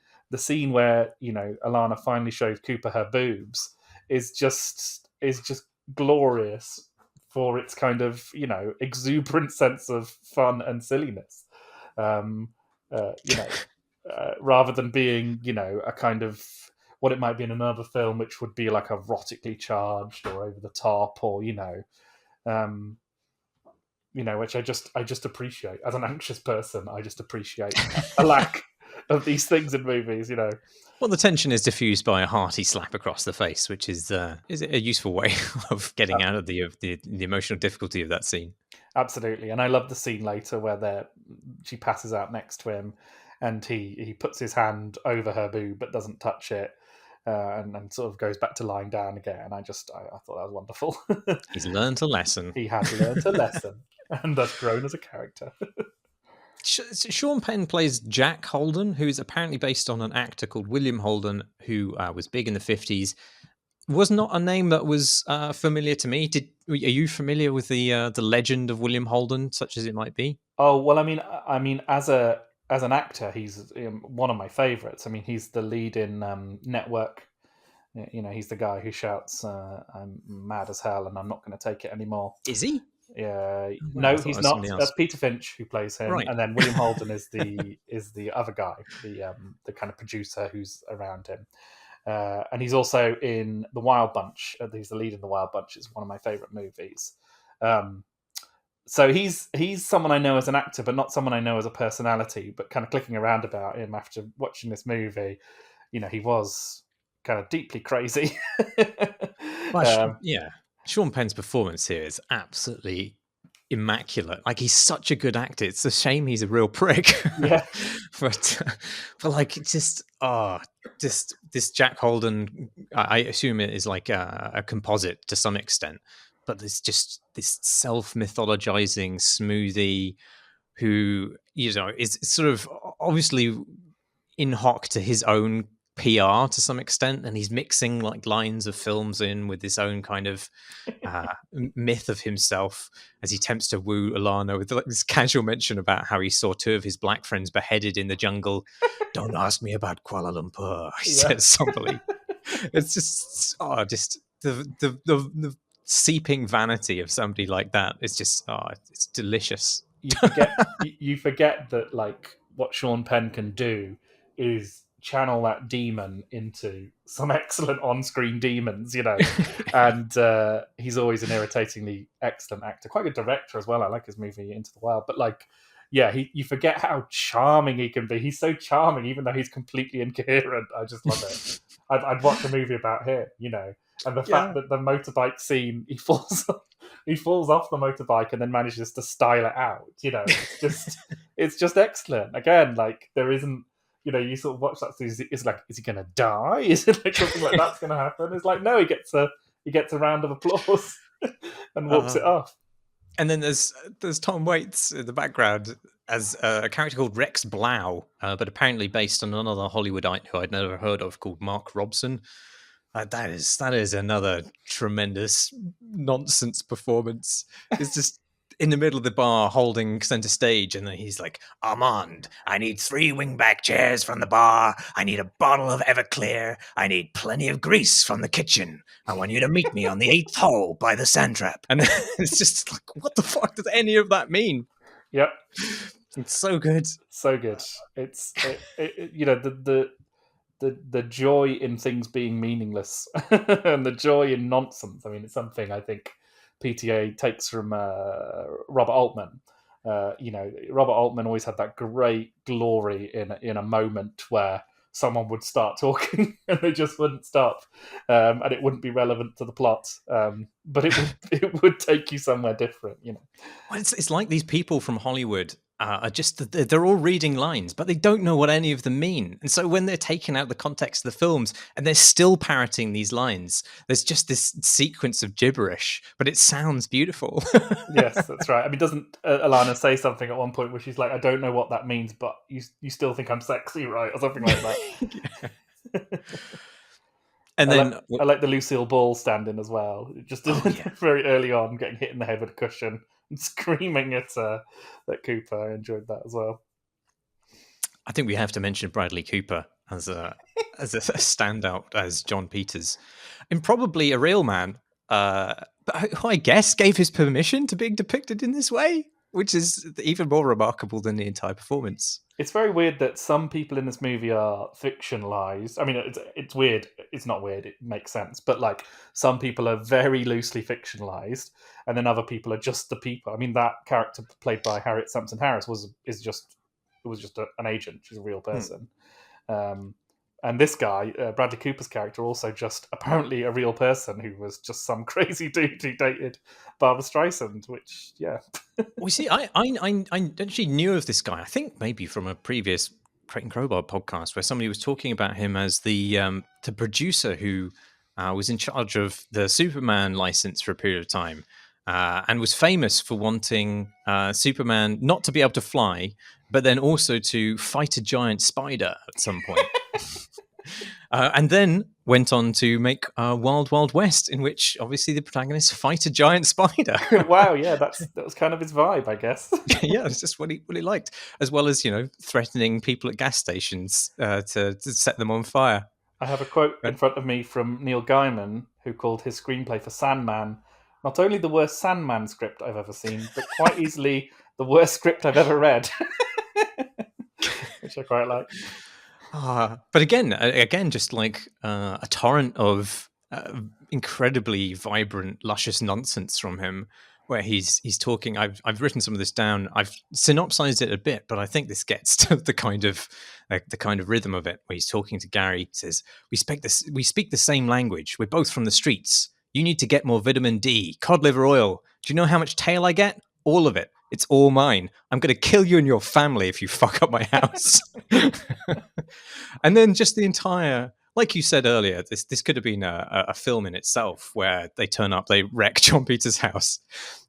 where Alana finally shows Cooper her boobs is just glorious for its kind of, exuberant sense of fun and silliness. Um, Rather than being, a kind of what it might be in another film, which would be like erotically charged or over the top, or um, which I just appreciate as an anxious person. I just appreciate a lack of these things in movies. Well, the tension is diffused by a hearty slap across the face, which is a useful way of getting out of the emotional difficulty of that scene. Absolutely, and I love the scene later where she passes out next to him, and he puts his hand over her boob but doesn't touch it, and sort of goes back to lying down again. And I thought that was wonderful. He's learned a lesson. He has learned a lesson and has grown as a character. Sean Penn plays Jack Holden, who is apparently based on an actor called William Holden, who was big in the 50s. Was not a name that was familiar to me. Are you familiar with the legend of William Holden, such as it might be? Oh well, I mean, as an actor, he's one of my favorites. I mean, he's the lead in Network. He's the guy who shouts, "I'm mad as hell, and I'm not going to take it anymore." Is he? Yeah, Oh, wow, no, I thought it he's was not. somebody else. That's Peter Finch who plays him, Right. and then William Holden is the other guy, the kind of producer who's around him, and he's also in The Wild Bunch. He's the lead in The Wild Bunch. It's one of my favorite movies. So he's someone I know as an actor, but not someone I know as a personality. But kind of clicking around about him after watching this movie, he was kind of deeply crazy. Well, yeah. Sean Penn's performance here is absolutely immaculate. Like, he's such a good actor. It's a shame he's a real prick. Yeah. but like, just this Jack Holden. I assume it is like a composite to some extent, but there's just this self-mythologizing smoothie who is sort of obviously in hoc to his own PR to some extent, and he's mixing like lines of films in with this own kind of myth of himself as he attempts to woo Alana with like this casual mention about how he saw two of his black friends beheaded in the jungle. Don't ask me about Kuala Lumpur, he says somberly. It's just the seeping vanity of somebody like that. It's just it's delicious. You forget that like what Sean Penn can do is channel that demon into some excellent on-screen demons, and he's always an irritatingly excellent actor, quite a good director as well. I like his movie Into the Wild, but like, yeah, you forget how charming he can be. He's so charming, even though he's completely incoherent. I just love it. I'd watch a movie about him, and the fact that the motorbike scene, he falls off the motorbike and then manages to style it out. It's just excellent. Again, like there isn't. You sort of watch that scene. It's like, is he going to die? Is it like something like that's going to happen? It's like, no, he gets a round of applause and walks it off. And then there's Tom Waits in the background as a character called Rex Blau, but apparently based on another Hollywoodite who I'd never heard of called Mark Robson. That is another tremendous nonsense performance. It's just in the middle of the bar holding center stage, and then he's like, Armand, I need 3 wingback chairs from the bar. I need a bottle of Everclear. I need plenty of grease from the kitchen. I want you to meet me on the 8th hole by the sand trap. And it's just like, what the fuck does any of that mean? Yep. It's so good. So good. It's the joy in things being meaningless and the joy in nonsense. I mean, it's something I think PTA takes from Robert Altman. Robert Altman always had that great glory in a moment where someone would start talking and they just wouldn't stop, and it wouldn't be relevant to the plot, but it would take you somewhere different. Well, it's like these people from Hollywood are just, they're all reading lines, but they don't know what any of them mean. And so when they're taking out the context of the films and they're still parroting these lines, there's just this sequence of gibberish, but it sounds beautiful. Yes, that's right. I mean, doesn't Alana say something at one point where she's like, I don't know what that means, but you still think I'm sexy, right? Or something like that. And then I like the Lucille Ball stand-in as well. Just very early on, getting hit in the head with a cushion and screaming at Cooper. I enjoyed that as well. I think we have to mention Bradley Cooper as a standout as John Peters, and probably a real man. but who I guess gave his permission to being depicted in this way, which is even more remarkable than the entire performance. It's very weird that some people in this movie are fictionalized. I mean, it's weird. It's not weird. It makes sense. But like, some people are very loosely fictionalized, and then other people are just the people. I mean, that character played by Harriet Sampson Harris was just an agent. She's a real person. And this guy, Bradley Cooper's character, also just apparently a real person who was just some crazy dude who dated Barbara Streisand. Which, yeah. We see, I actually knew of this guy. I think maybe from a previous Crate and Crowbar podcast where somebody was talking about him as the producer who was in charge of the Superman license for a period of time, and was famous for wanting Superman not to be able to fly, but then also to fight a giant spider at some point. And then went on to make Wild Wild West, in which obviously the protagonists fight a giant spider. Wow, yeah, that was kind of his vibe, I guess. Yeah, it's just what he liked, as well as threatening people at gas stations to set them on fire. I have a quote in front of me from Neil Gaiman, who called his screenplay for Sandman not only the worst Sandman script I've ever seen, but quite easily the worst script I've ever read, which I quite like. But again, just like a torrent of incredibly vibrant, luscious nonsense from him, where he's talking. I've written some of this down. I've synopsized it a bit, but I think this gets to the kind of rhythm of it, where he's talking to Gary. He says, "We speak the same language. We're both from the streets. You need to get more vitamin D, cod liver oil. Do you know how much tail I get? All of it. It's all mine. I'm going to kill you and your family if you fuck up my house." And then just the entire, like you said earlier, this could have been a film in itself, where they turn up, they wreck John Peters' house,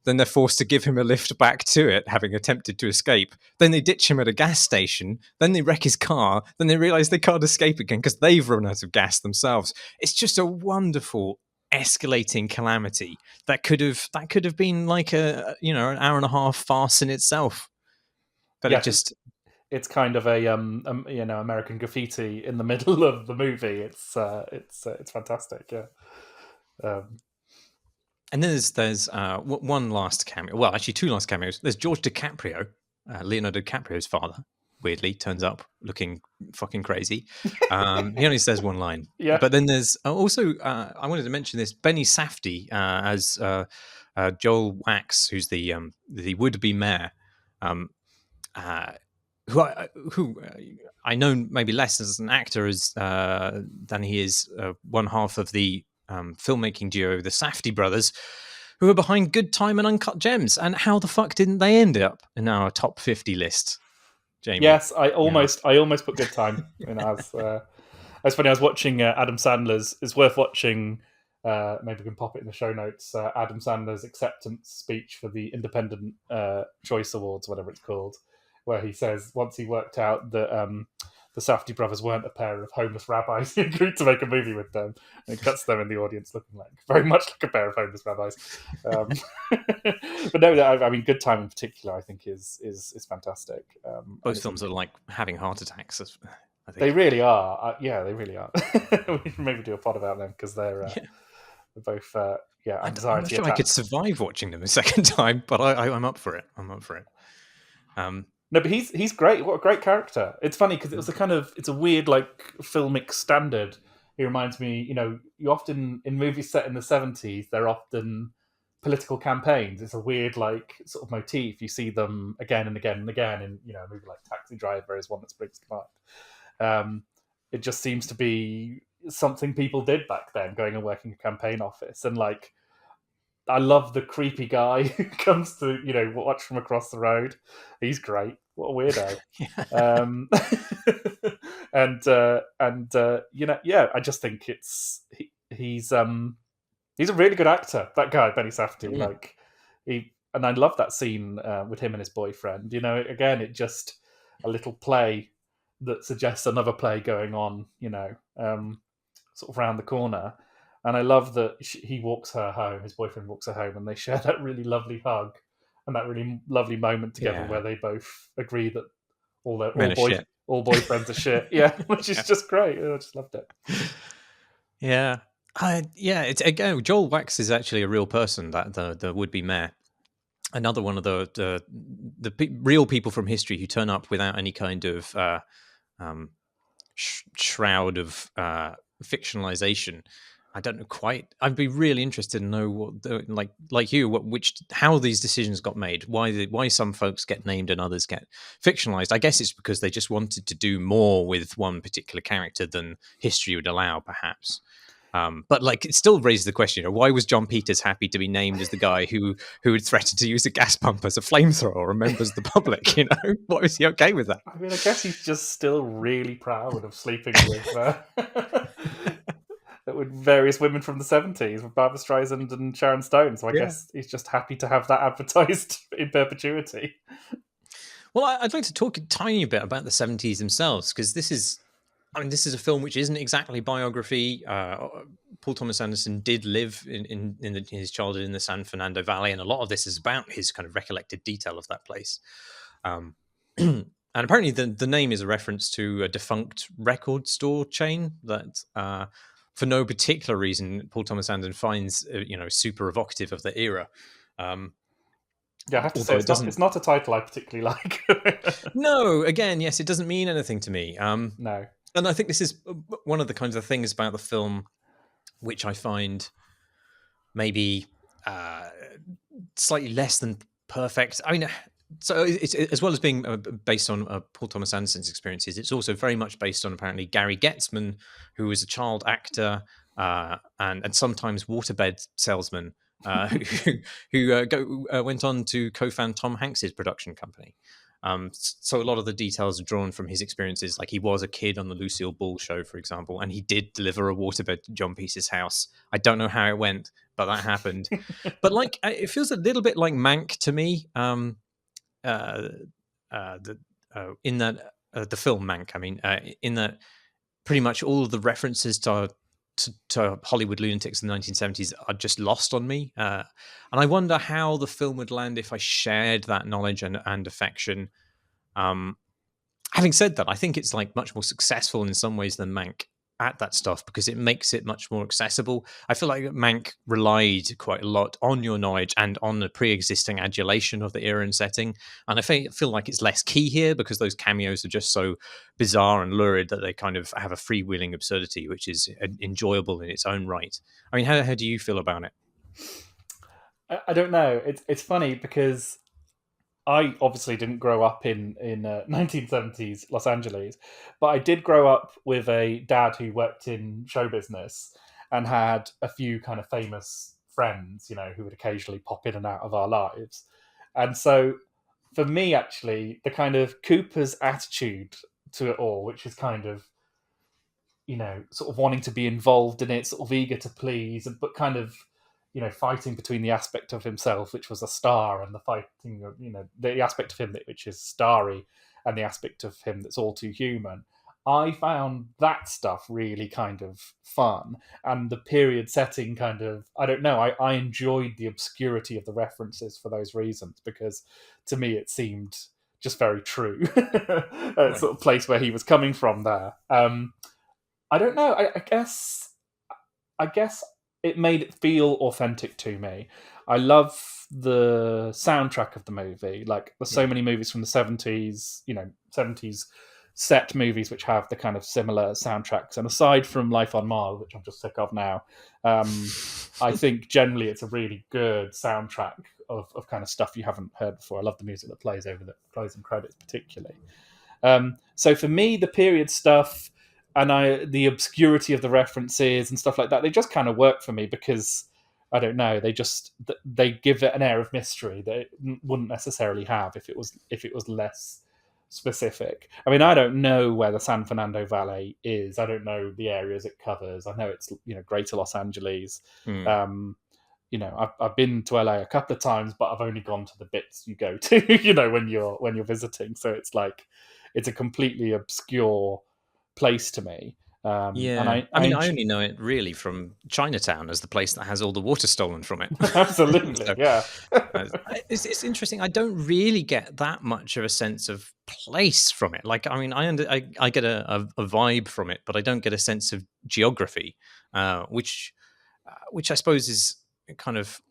then they're forced to give him a lift back to it, having attempted to escape. Then they ditch him at a gas station. Then they wreck his car. Then they realize they can't escape again because they've run out of gas themselves. It's just a wonderful escalating calamity that could have been like an hour and a half farce in itself. But yeah, it's kind of a American Graffiti in the middle of the movie. It's fantastic. Yeah. And then there's one last cameo. Well, actually, two last cameos. There's George DiCaprio, Leonardo DiCaprio's father. Weirdly, turns up looking fucking crazy. He only says one line. Yeah. But then there's also I wanted to mention this, Benny Safdie as Joel Wax, who's the would-be mayor. Who I know maybe less as an actor than he is one half of the filmmaking duo, the Safdie brothers, who are behind Good Time and Uncut Gems. And how the fuck didn't they end up in our top 50 list, Jamie? Yes, I almost put Good Time in as. It's funny. I was watching Adam Sandler's. It's worth watching. Maybe we can pop it in the show notes. Adam Sandler's acceptance speech for the Independent Choice Awards, whatever it's called, where he says once he worked out that the Safdie brothers weren't a pair of homeless rabbis, he agreed to make a movie with them, and it cuts them in the audience looking very much like a pair of homeless rabbis. But no, I mean, Good Time in particular, I think is fantastic. Both films are like having heart attacks. I think. They really are. Yeah, they really are. We can maybe do a pod about them because they're both anxiety I'm not sure I could survive watching them a second time, but I'm up for it. No, but he's great. What a great character! It's funny because it's a weird like filmic standard. He reminds me, you often in movies set in the 70s, they're often political campaigns. It's a weird like sort of motif. You see them again and again and again in a movie like Taxi Driver is one that springs to mind. It just seems to be something people did back then, going and working a campaign office. And like, I love the creepy guy who comes to watch from across the road. He's great. What a weirdo. I just think he's a really good actor. That guy Benny Safdie, and I love that scene with him and his boyfriend. Again, it just a little play that suggests another play going on. Sort of round the corner. And I love that he walks her home, his boyfriend walks her home, and they share that really lovely hug and that really lovely moment together where they both agree that all boyfriends are shit. Yeah, which is just great. I just loved it. Yeah. Yeah, it's again. Joel Wax is actually a real person. That the would be mayor. Another one of the real people from history who turn up without any kind of um, shroud of fictionalization. I don't know quite. I'd be really interested to know what, like you, how these decisions got made. Why some folks get named and others get fictionalized. I guess it's because they just wanted to do more with one particular character than history would allow, perhaps. But like, it still raises the question: why was John Peters happy to be named as the guy who had threatened to use a gas pump as a flamethrower and members of the public? Why was he okay with that? I mean, I guess he's just still really proud of sleeping with with various women from the 70s, with Barbara Streisand and Sharon Stone. So I Yeah. guess he's just happy to have that advertised in perpetuity. Well, I'd like to talk a tiny bit about the 70s themselves, because this is a film which isn't exactly biography. Paul Thomas Anderson did live in his childhood in the San Fernando Valley, and a lot of this is about his kind of recollected detail of that place. And apparently, the name is a reference to a defunct record store chain that, for no particular reason, Paul Thomas Anderson finds super evocative of the era. Yeah, I have to say, Although it doesn't. it's not a title I particularly like. No, again, yes, it doesn't mean anything to me. No. And I think this is one of the kinds of things about the film which I find maybe slightly less than perfect. I mean, so it's, as well as being based on Paul Thomas Anderson's experiences, it's also very much based on apparently Gary Getzman, who was a child actor and sometimes waterbed salesman, who went on to co-found Tom Hanks's production company. So a lot of the details are drawn from his experiences. Like, he was a kid on the Lucille Ball show, for example, and he did deliver a waterbed to John Peace's house. I don't know how it went, but that happened. But like, it feels a little bit like Mank to me. In that the film Mank, I mean, in that pretty much all of the references to Hollywood lunatics in the 1970s are just lost on me. And I wonder how the film would land if I shared that knowledge and affection. Having said that, I think it's like much more successful in some ways than Mank at that stuff, because it makes it much more accessible. I feel like Mank relied quite a lot on your knowledge and on the pre-existing adulation of the era and setting, and I feel like it's less key here because those cameos are just so bizarre and lurid that they kind of have a freewheeling absurdity which is enjoyable in its own right. I mean, how do you feel about it? I don't know. It's funny because I obviously didn't grow up in 1970s Los Angeles, but I did grow up with a dad who worked in show business and had a few kind of famous friends, who would occasionally pop in and out of our lives. And so for me, actually, the kind of Cooper's attitude to it all, which is kind of, sort of wanting to be involved in it, sort of eager to please, but kind of, fighting between the aspect of himself, which was a star, and the fighting of, the aspect of him which is starry, and the aspect of him that's all too human. I found that stuff really kind of fun, and the period setting kind of, I don't know, I enjoyed the obscurity of the references for those reasons, because to me it seemed just very true. Right. Sort of place where he was coming from there. I don't know. I guess it made it feel authentic to me. I love the soundtrack of the movie. Like, there's so many movies from the 70s, 70s set movies which have the kind of similar soundtracks. And aside from Life on Mars, which I'm just sick of now, I think generally it's a really good soundtrack of kind of stuff you haven't heard before. I love the music that plays over the closing credits particularly. So for me, the period stuff and the obscurity of the references and stuff like that, they just kind of work for me because, I don't know, they give it an air of mystery that it wouldn't necessarily have if it was less specific. I mean, I don't know where the San Fernando Valley is. I don't know the areas it covers. I know it's Greater Los Angeles. I've been to LA a couple of times, but I've only gone to the bits you go to, when you're visiting. So it's like it's a completely obscure place to me. And I mean, I only know it really from Chinatown as the place that has all the water stolen from it. Absolutely, So, yeah. it's interesting. I don't really get that much of a sense of place from it. Like, I mean, I get a vibe from it, but I don't get a sense of geography, which which I suppose is kind of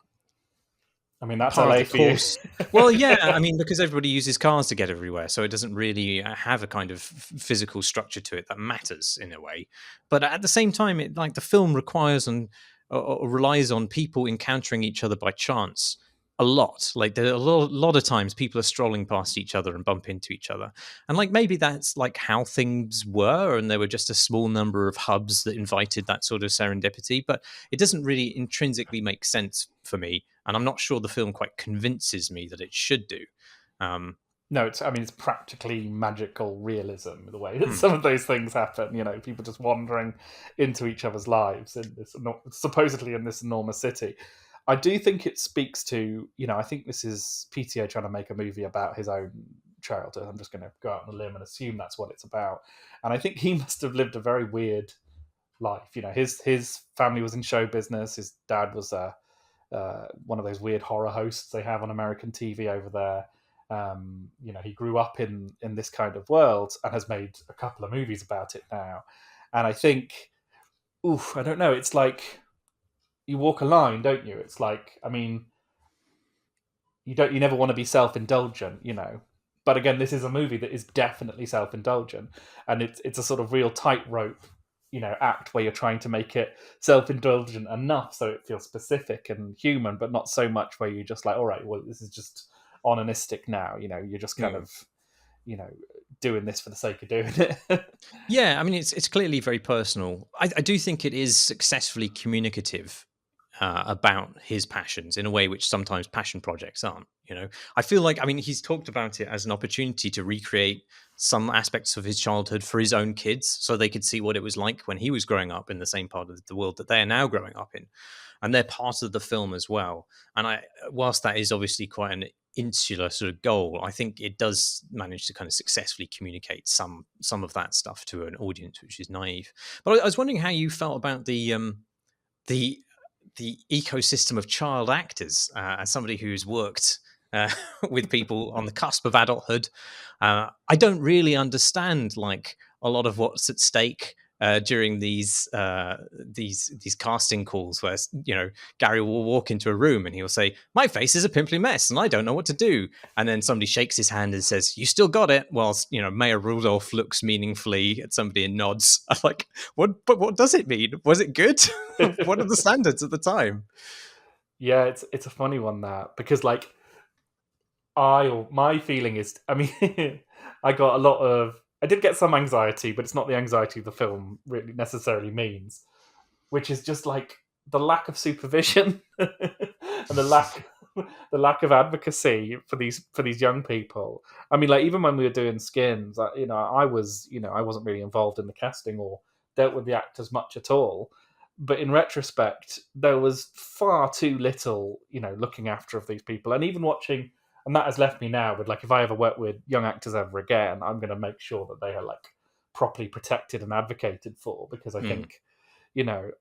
I mean, that's par of LA the for you. course. Well, yeah, I mean, because everybody uses cars to get everywhere, so it doesn't really have a kind of physical structure to it that matters in a way. But at the same time, it like the film requires and or relies on people encountering each other by chance a lot. Like there are lot of times people are strolling past each other and bump into each other, and like maybe that's like how things were, and there were just a small number of hubs that invited that sort of serendipity. But it doesn't really intrinsically make sense for me, and I'm not sure the film quite convinces me that it should do. Um, No, it's practically magical realism the way that hmm, some of those things happen. People just wandering into each other's lives in this supposedly in this enormous city. I do think it speaks to, I think this is PTA trying to make a movie about his own childhood. I'm just going to go out on a limb and assume that's what it's about. And I think he must have lived a very weird life. His family was in show business. His dad was one of those weird horror hosts they have on American TV over there. He grew up in this kind of world and has made a couple of movies about it now. And I think, I don't know. It's like you walk a line, don't you? It's like, I mean, you never want to be self-indulgent. But again, this is a movie that is definitely self-indulgent, and it's a sort of real tightrope, act where you're trying to make it self-indulgent enough so it feels specific and human, but not so much where you're just like, all right, well, this is just onanistic now. You're just kind of, you know, doing this for the sake of doing it. yeah, I mean, it's clearly very personal. I do think it is successfully communicative about his passions in a way which sometimes passion projects aren't. I feel like, I mean, he's talked about it as an opportunity to recreate some aspects of his childhood for his own kids so they could see what it was like when he was growing up in the same part of the world that they are now growing up in. And they're part of the film as well. And whilst that is obviously quite an insular sort of goal, I think it does manage to kind of successfully communicate some of that stuff to an audience which is naive. But I was wondering how you felt about the the ecosystem of child actors, as somebody who's worked uh, with people on the cusp of adulthood. I don't really understand like a lot of what's at stake during these casting calls, where Gary will walk into a room and he'll say, "My face is a pimply mess, and I don't know what to do." And then somebody shakes his hand and says, "You still got it." Whilst Mayor Rudolph looks meaningfully at somebody and nods. I'm like, what? But what does it mean? Was it good? What are the standards at the time? Yeah, it's a funny one, that, because like my feeling is, I mean, I did get some anxiety, but it's not the anxiety the film really necessarily means, which is just like the lack of supervision and the lack of advocacy for these young people. I mean, like, even when we were doing skins, I wasn't really involved in the casting or dealt with the actors much at all. But in retrospect, there was far too little, looking after of these people, and even watching. And that has left me now with, like, if I ever work with young actors ever again, I'm going to make sure that they are, like, properly protected and advocated for, because I Mm. think,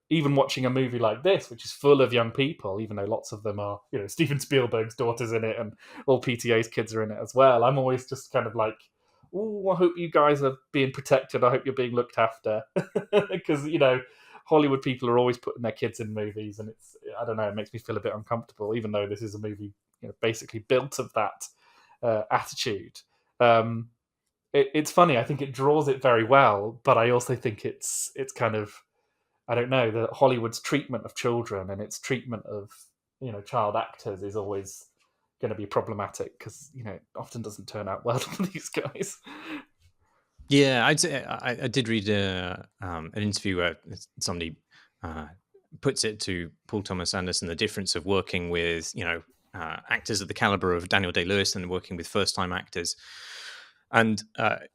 even watching a movie like this, which is full of young people, even though lots of them are, Steven Spielberg's daughter's in it and all PTA's kids are in it as well, I'm always just kind of like, oh, I hope you guys are being protected. I hope you're being looked after. Because, Hollywood people are always putting their kids in movies, and I don't know, it makes me feel a bit uncomfortable, even though this is a movie, basically built of that attitude. It's funny. I think it draws it very well, but I also think it's kind of, I don't know, that Hollywood's treatment of children and its treatment of child actors is always going to be problematic, because it often doesn't turn out well for these guys. Yeah, I'd say I did read an interview where somebody uh, puts it to Paul Thomas Anderson the difference of working with actors of the caliber of Daniel Day Lewis and working with first time actors, and at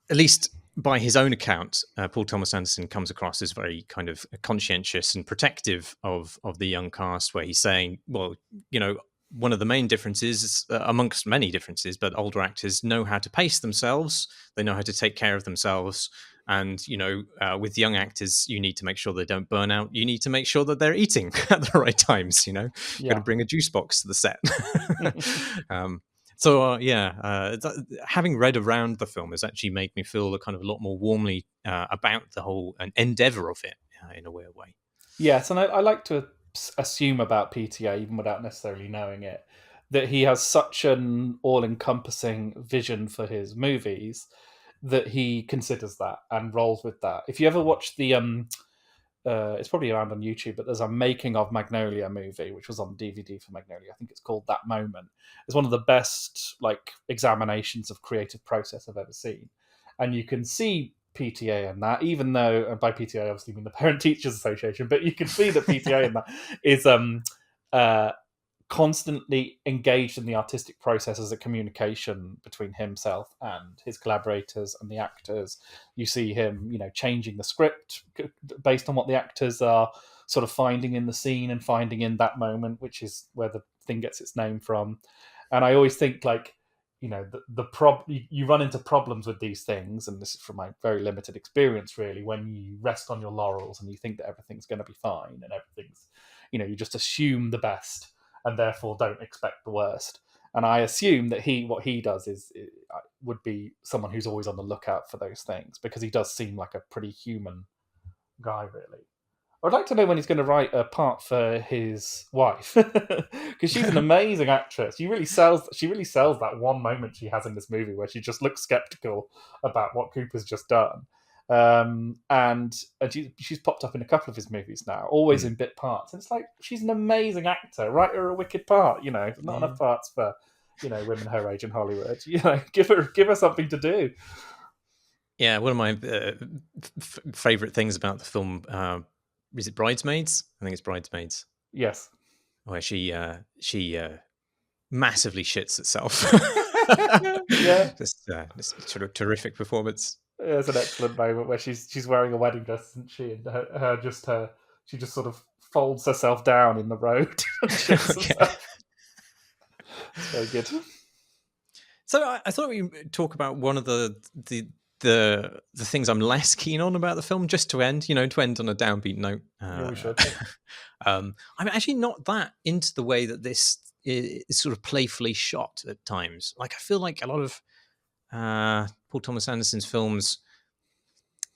least by his own account, Paul Thomas Anderson comes across as very kind of conscientious and protective of the young cast, where he's saying, well, one of the main differences, amongst many differences, but older actors know how to pace themselves. They know how to take care of themselves. And, with young actors, you need to make sure they don't burn out. You need to make sure that they're eating at the right times. You've got to Yeah. bring a juice box to the set. Having read around the film has actually made me feel a kind of a lot more warmly about the whole endeavor of it in a weird way. Yes, and I like to assume about PTA, even without necessarily knowing it, that he has such an all-encompassing vision for his movies that he considers that and rolls with that. If you ever watch it's probably around on YouTube, but there's a making of Magnolia movie, which was on DVD for Magnolia. I think it's called That Moment. It's one of the best like examinations of creative process I've ever seen, and you can see PTA in that, even though, and by PTA I obviously mean the Parent Teachers Association, but you can see that PTA in that is uh, constantly engaged in the artistic process as a communication between himself and his collaborators and the actors. You see him, changing the script based on what the actors are sort of finding in the scene and finding in that moment, which is where the thing gets its name from. And I always think like, you run into problems with these things, and this is from my very limited experience, really, when you rest on your laurels and you think that everything's going to be fine and everything's, you just assume the best and therefore don't expect the worst. And I assume that what he does would be someone who's always on the lookout for those things, because he does seem like a pretty human guy, really. I'd like to know when he's going to write a part for his wife, because she's an amazing actress. She really sells that one moment she has in this movie where she just looks skeptical about what Cooper's just done. And she's popped up in a couple of his movies now, always in bit parts. And it's like, she's an amazing actor. Write her a wicked part. There's not enough parts for women her age in Hollywood. Give her something to do. Yeah, one of my favorite things about the film, is it Bridesmaids? I think it's Bridesmaids. Yes, where she massively shits herself. Yeah. Just sort of terrific performance. There's an excellent moment where she's wearing a wedding dress, isn't she? And she just sort of folds herself down in the road. And shits herself. It's very good. So I thought we'd talk about one of the things I'm less keen on about the film, just to end, to end on a downbeat note. Yeah, we should. I'm actually not that into the way that this is sort of playfully shot at times. Like, I feel like a lot of Paul Thomas Anderson's films,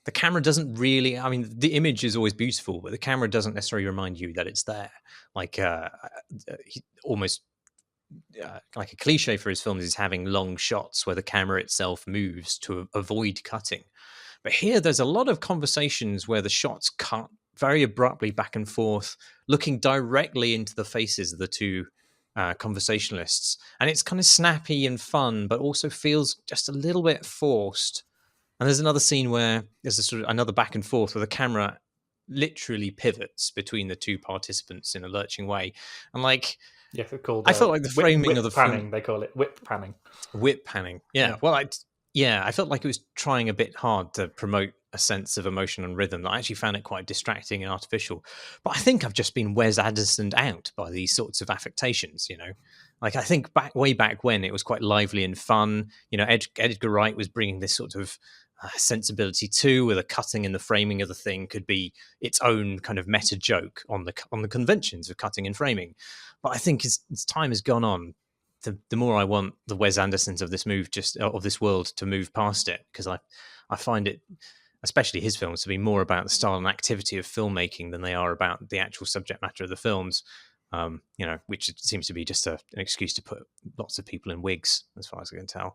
the camera doesn't really, I mean, the image is always beautiful, but the camera doesn't necessarily remind you that it's there. Like, almost like a cliche for his films is having long shots where the camera itself moves to avoid cutting. But here there's a lot of conversations where the shots cut very abruptly back and forth, looking directly into the faces of the two conversationalists. And it's kind of snappy and fun, but also feels just a little bit forced. And there's another scene where there's a sort of another back and forth where the camera literally pivots between the two participants in a lurching way. And like, yeah, it's called, I felt like the framing of the panning, film, they call it whip panning. Whip panning. Yeah. Well, I felt like it was trying a bit hard to promote a sense of emotion and rhythm. I actually found it quite distracting and artificial. But I think I've just been Wes Andersoned out by these sorts of affectations, Like, I think way back when it was quite lively and fun. Edgar Wright was bringing this sort of sensibility too, where the cutting and the framing of the thing could be its own kind of meta joke on the conventions of cutting and framing. But I think as time has gone on, the more I want the Wes Andersons of this world to move past it, because I find it, especially his films, to be more about the style and activity of filmmaking than they are about the actual subject matter of the films. Which seems to be just an excuse to put lots of people in wigs, as far as I can tell.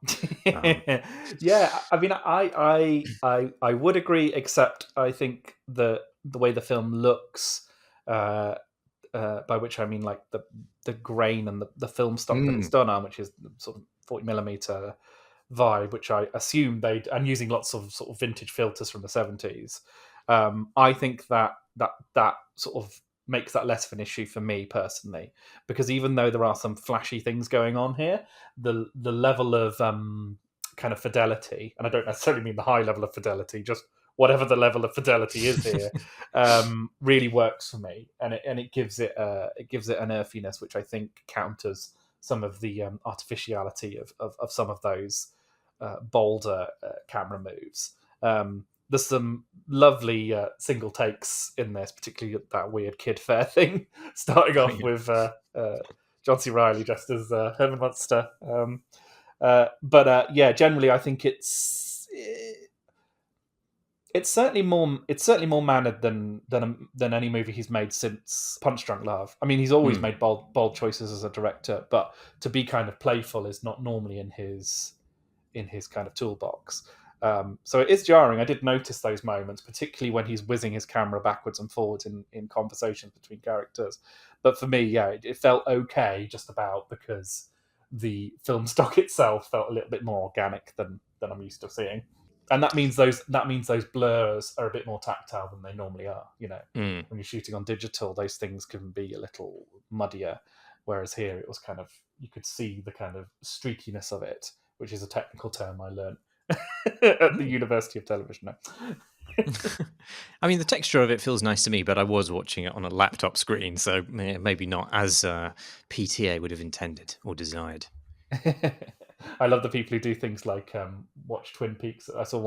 Yeah, I mean, I would agree, except I think the way the film looks, by which I mean like the grain and the film stock that it's done on, which is sort of 40mm vibe, which I assume and using lots of sort of vintage filters from the 70s. I think that sort of makes that less of an issue for me personally, because even though there are some flashy things going on here, the level of kind of fidelity, and I don't necessarily mean the high level of fidelity, just whatever the level of fidelity is here, really works for me, and it gives it an earthiness which I think counters some of the artificiality of some of those bolder camera moves. There's some lovely single takes in this, particularly that weird kid fair thing, starting off with John C. Reilly dressed as Herman Munster. But generally, I think it's It's certainly more mannered than any movie he's made since Punch Drunk Love. I mean, he's always Hmm. made bold choices as a director, but to be kind of playful is not normally in his kind of toolbox. So it is jarring. I did notice those moments, particularly when he's whizzing his camera backwards and forwards in conversations between characters. But for me, yeah, it felt okay just about because the film stock itself felt a little bit more organic than I'm used to seeing. And that means those blurs are a bit more tactile than they normally are. Hmm. When you're shooting on digital, those things can be a little muddier. Whereas here, it was kind of you could see the kind of streakiness of it, which is a technical term I learned at the University of Television. No. I mean, the texture of it feels nice to me, but I was watching it on a laptop screen, so maybe not as PTA would have intended or desired. I love the people who do things like watch Twin Peaks. I saw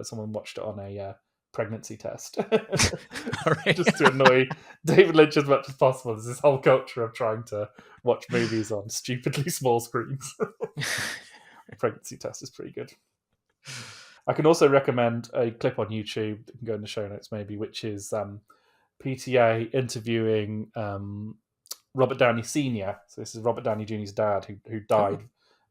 someone watched it on a pregnancy test, All right. just to annoy David Lynch as much as possible. There's this whole culture of trying to watch movies on stupidly small screens. Pregnancy test is pretty good. I can also recommend a clip on YouTube that can go in the show notes, maybe, which is PTA interviewing Robert Downey Sr. So this is Robert Downey Jr.'s dad, who died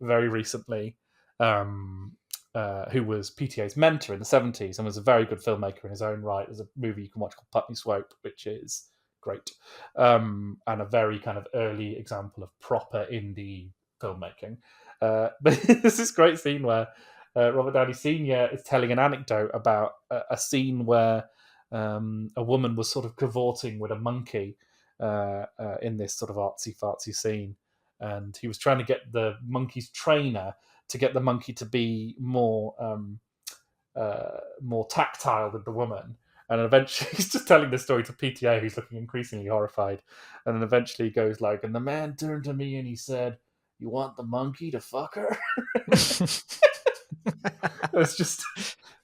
very recently, who was PTA's mentor in the 70s and was a very good filmmaker in his own right. There's a movie you can watch called Putney Swope, which is great, and a very kind of early example of proper indie filmmaking. But there's this great scene where Robert Downey Sr. is telling an anecdote about a scene where a woman was sort of cavorting with a monkey in this sort of artsy fartsy scene, and he was trying to get the monkey's trainer to get the monkey to be more tactile with the woman. And eventually, he's just telling this story to PTA, who's looking increasingly horrified. And then eventually, he goes like, "And the man turned to me and he said, 'You want the monkey to fuck her?'" It's just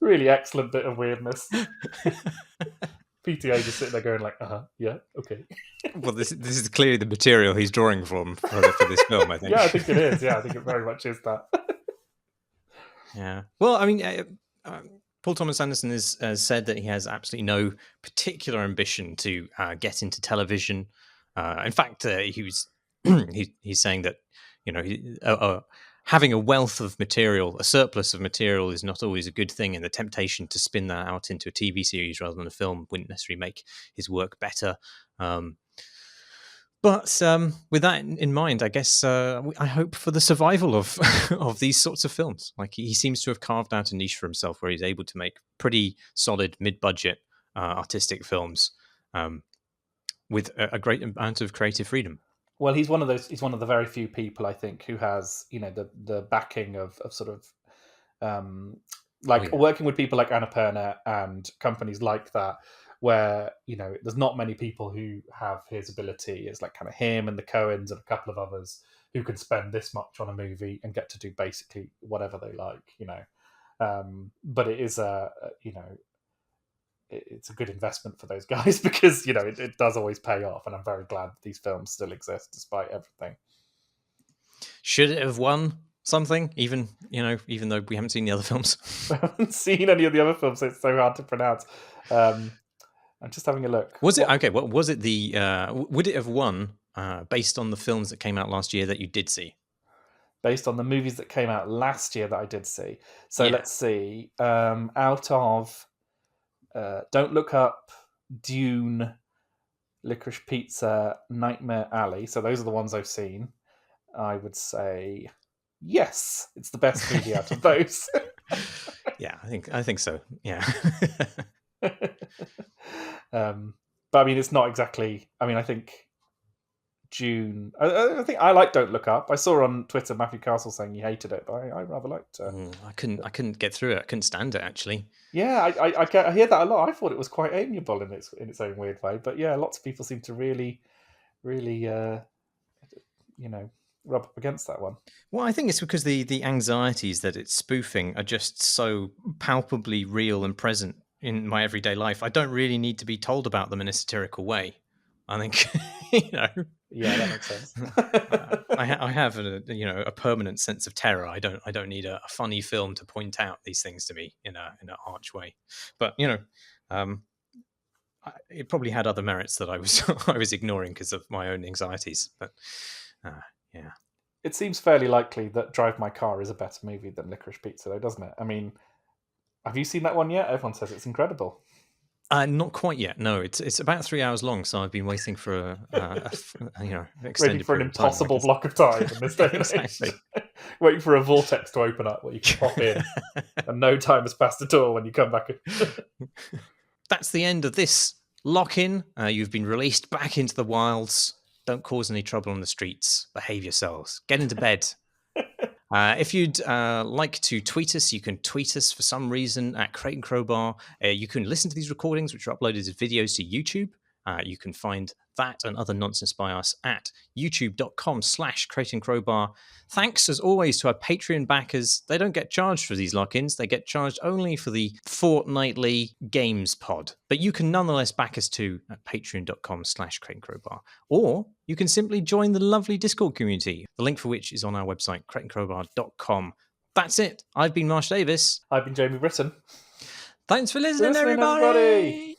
really excellent bit of weirdness. PTA just sitting there going like, yeah, okay. Well, this is clearly the material he's drawing from for this film, I think. Yeah, I think it is. Yeah, I think it very much is that. Yeah. Well, I mean, Paul Thomas Anderson has said that he has absolutely no particular ambition to get into television. In fact, he was he's saying that having a wealth of material, a surplus of material, is not always a good thing, and the temptation to spin that out into a TV series rather than a film wouldn't necessarily make his work better. But with that in mind, I guess I hope for the survival of of these sorts of films. Like he seems to have carved out a niche for himself where he's able to make pretty solid mid-budget artistic films with a great amount of creative freedom. Well, he's one of those. He's one of the very few people I think who has the backing of sort of working with people like Annapurna and companies like that, where there's not many people who have his ability. It's like kind of him and the Coens and a couple of others who can spend this much on a movie and get to do basically whatever they like. But it is it's a good investment for those guys because it does always pay off, and I'm very glad that these films still exist despite everything. Should it have won something, even though we haven't seen the other films? I haven't seen any of the other films, so it's so hard to pronounce. I'm just having a look. Was it okay? What was it? Would it have won based on the films that came out last year that you did see? Based on the movies that came out last year that I did see. So let's see. Out of Don't Look Up, Dune, Licorice Pizza, Nightmare Alley. So those are the ones I've seen. I would say yes, it's the best movie out of those. Yeah, I think so. Yeah. But I mean, it's not exactly. I mean, I think June. I think I like Don't Look Up. I saw on Twitter Matthew Castle saying he hated it, but I rather liked it. I couldn't get through it. I couldn't stand it, actually. Yeah, I hear that a lot. I thought it was quite amiable in its own weird way, but yeah, lots of people seem to really rub up against that one. Well, I think it's because the anxieties that it's spoofing are just so palpably real and present in my everyday life. I don't really need to be told about them in a satirical way. I think Yeah, that makes sense. I have a permanent sense of terror. I don't need a funny film to point out these things to me in an arch way. But it probably had other merits that I was I was ignoring because of my own anxieties. But yeah. It seems fairly likely that Drive My Car is a better movie than Licorice Pizza, though, doesn't it? I mean, have you seen that one yet? Everyone says it's incredible. Not quite yet. No, it's about 3 hours long, so I've been waiting for extended Waiting for an period of time, I impossible guess. block of time in this day and Exactly. age. Waiting for a vortex to open up where you can pop in, and no time has passed at all when you come back. That's the end of this lock-in. You've been released back into the wilds. Don't cause any trouble on the streets. Behave yourselves. Get into bed. If you'd like to tweet us, you can tweet us for some reason at Crate and Crowbar. You can listen to these recordings, which are uploaded as videos to YouTube. You can find that and other nonsense by us at youtube.com/Crate and Crowbar. Thanks, as always, to our Patreon backers. They don't get charged for these lock-ins. They get charged only for the fortnightly games pod. But you can nonetheless back us too at patreon.com/Crate and Crowbar. Or you can simply join the lovely Discord community, the link for which is on our website, crateandcrowbar.com. That's it. I've been Marsh Davis. I've been Jamie Britton. Thanks for listening, Listening, everybody.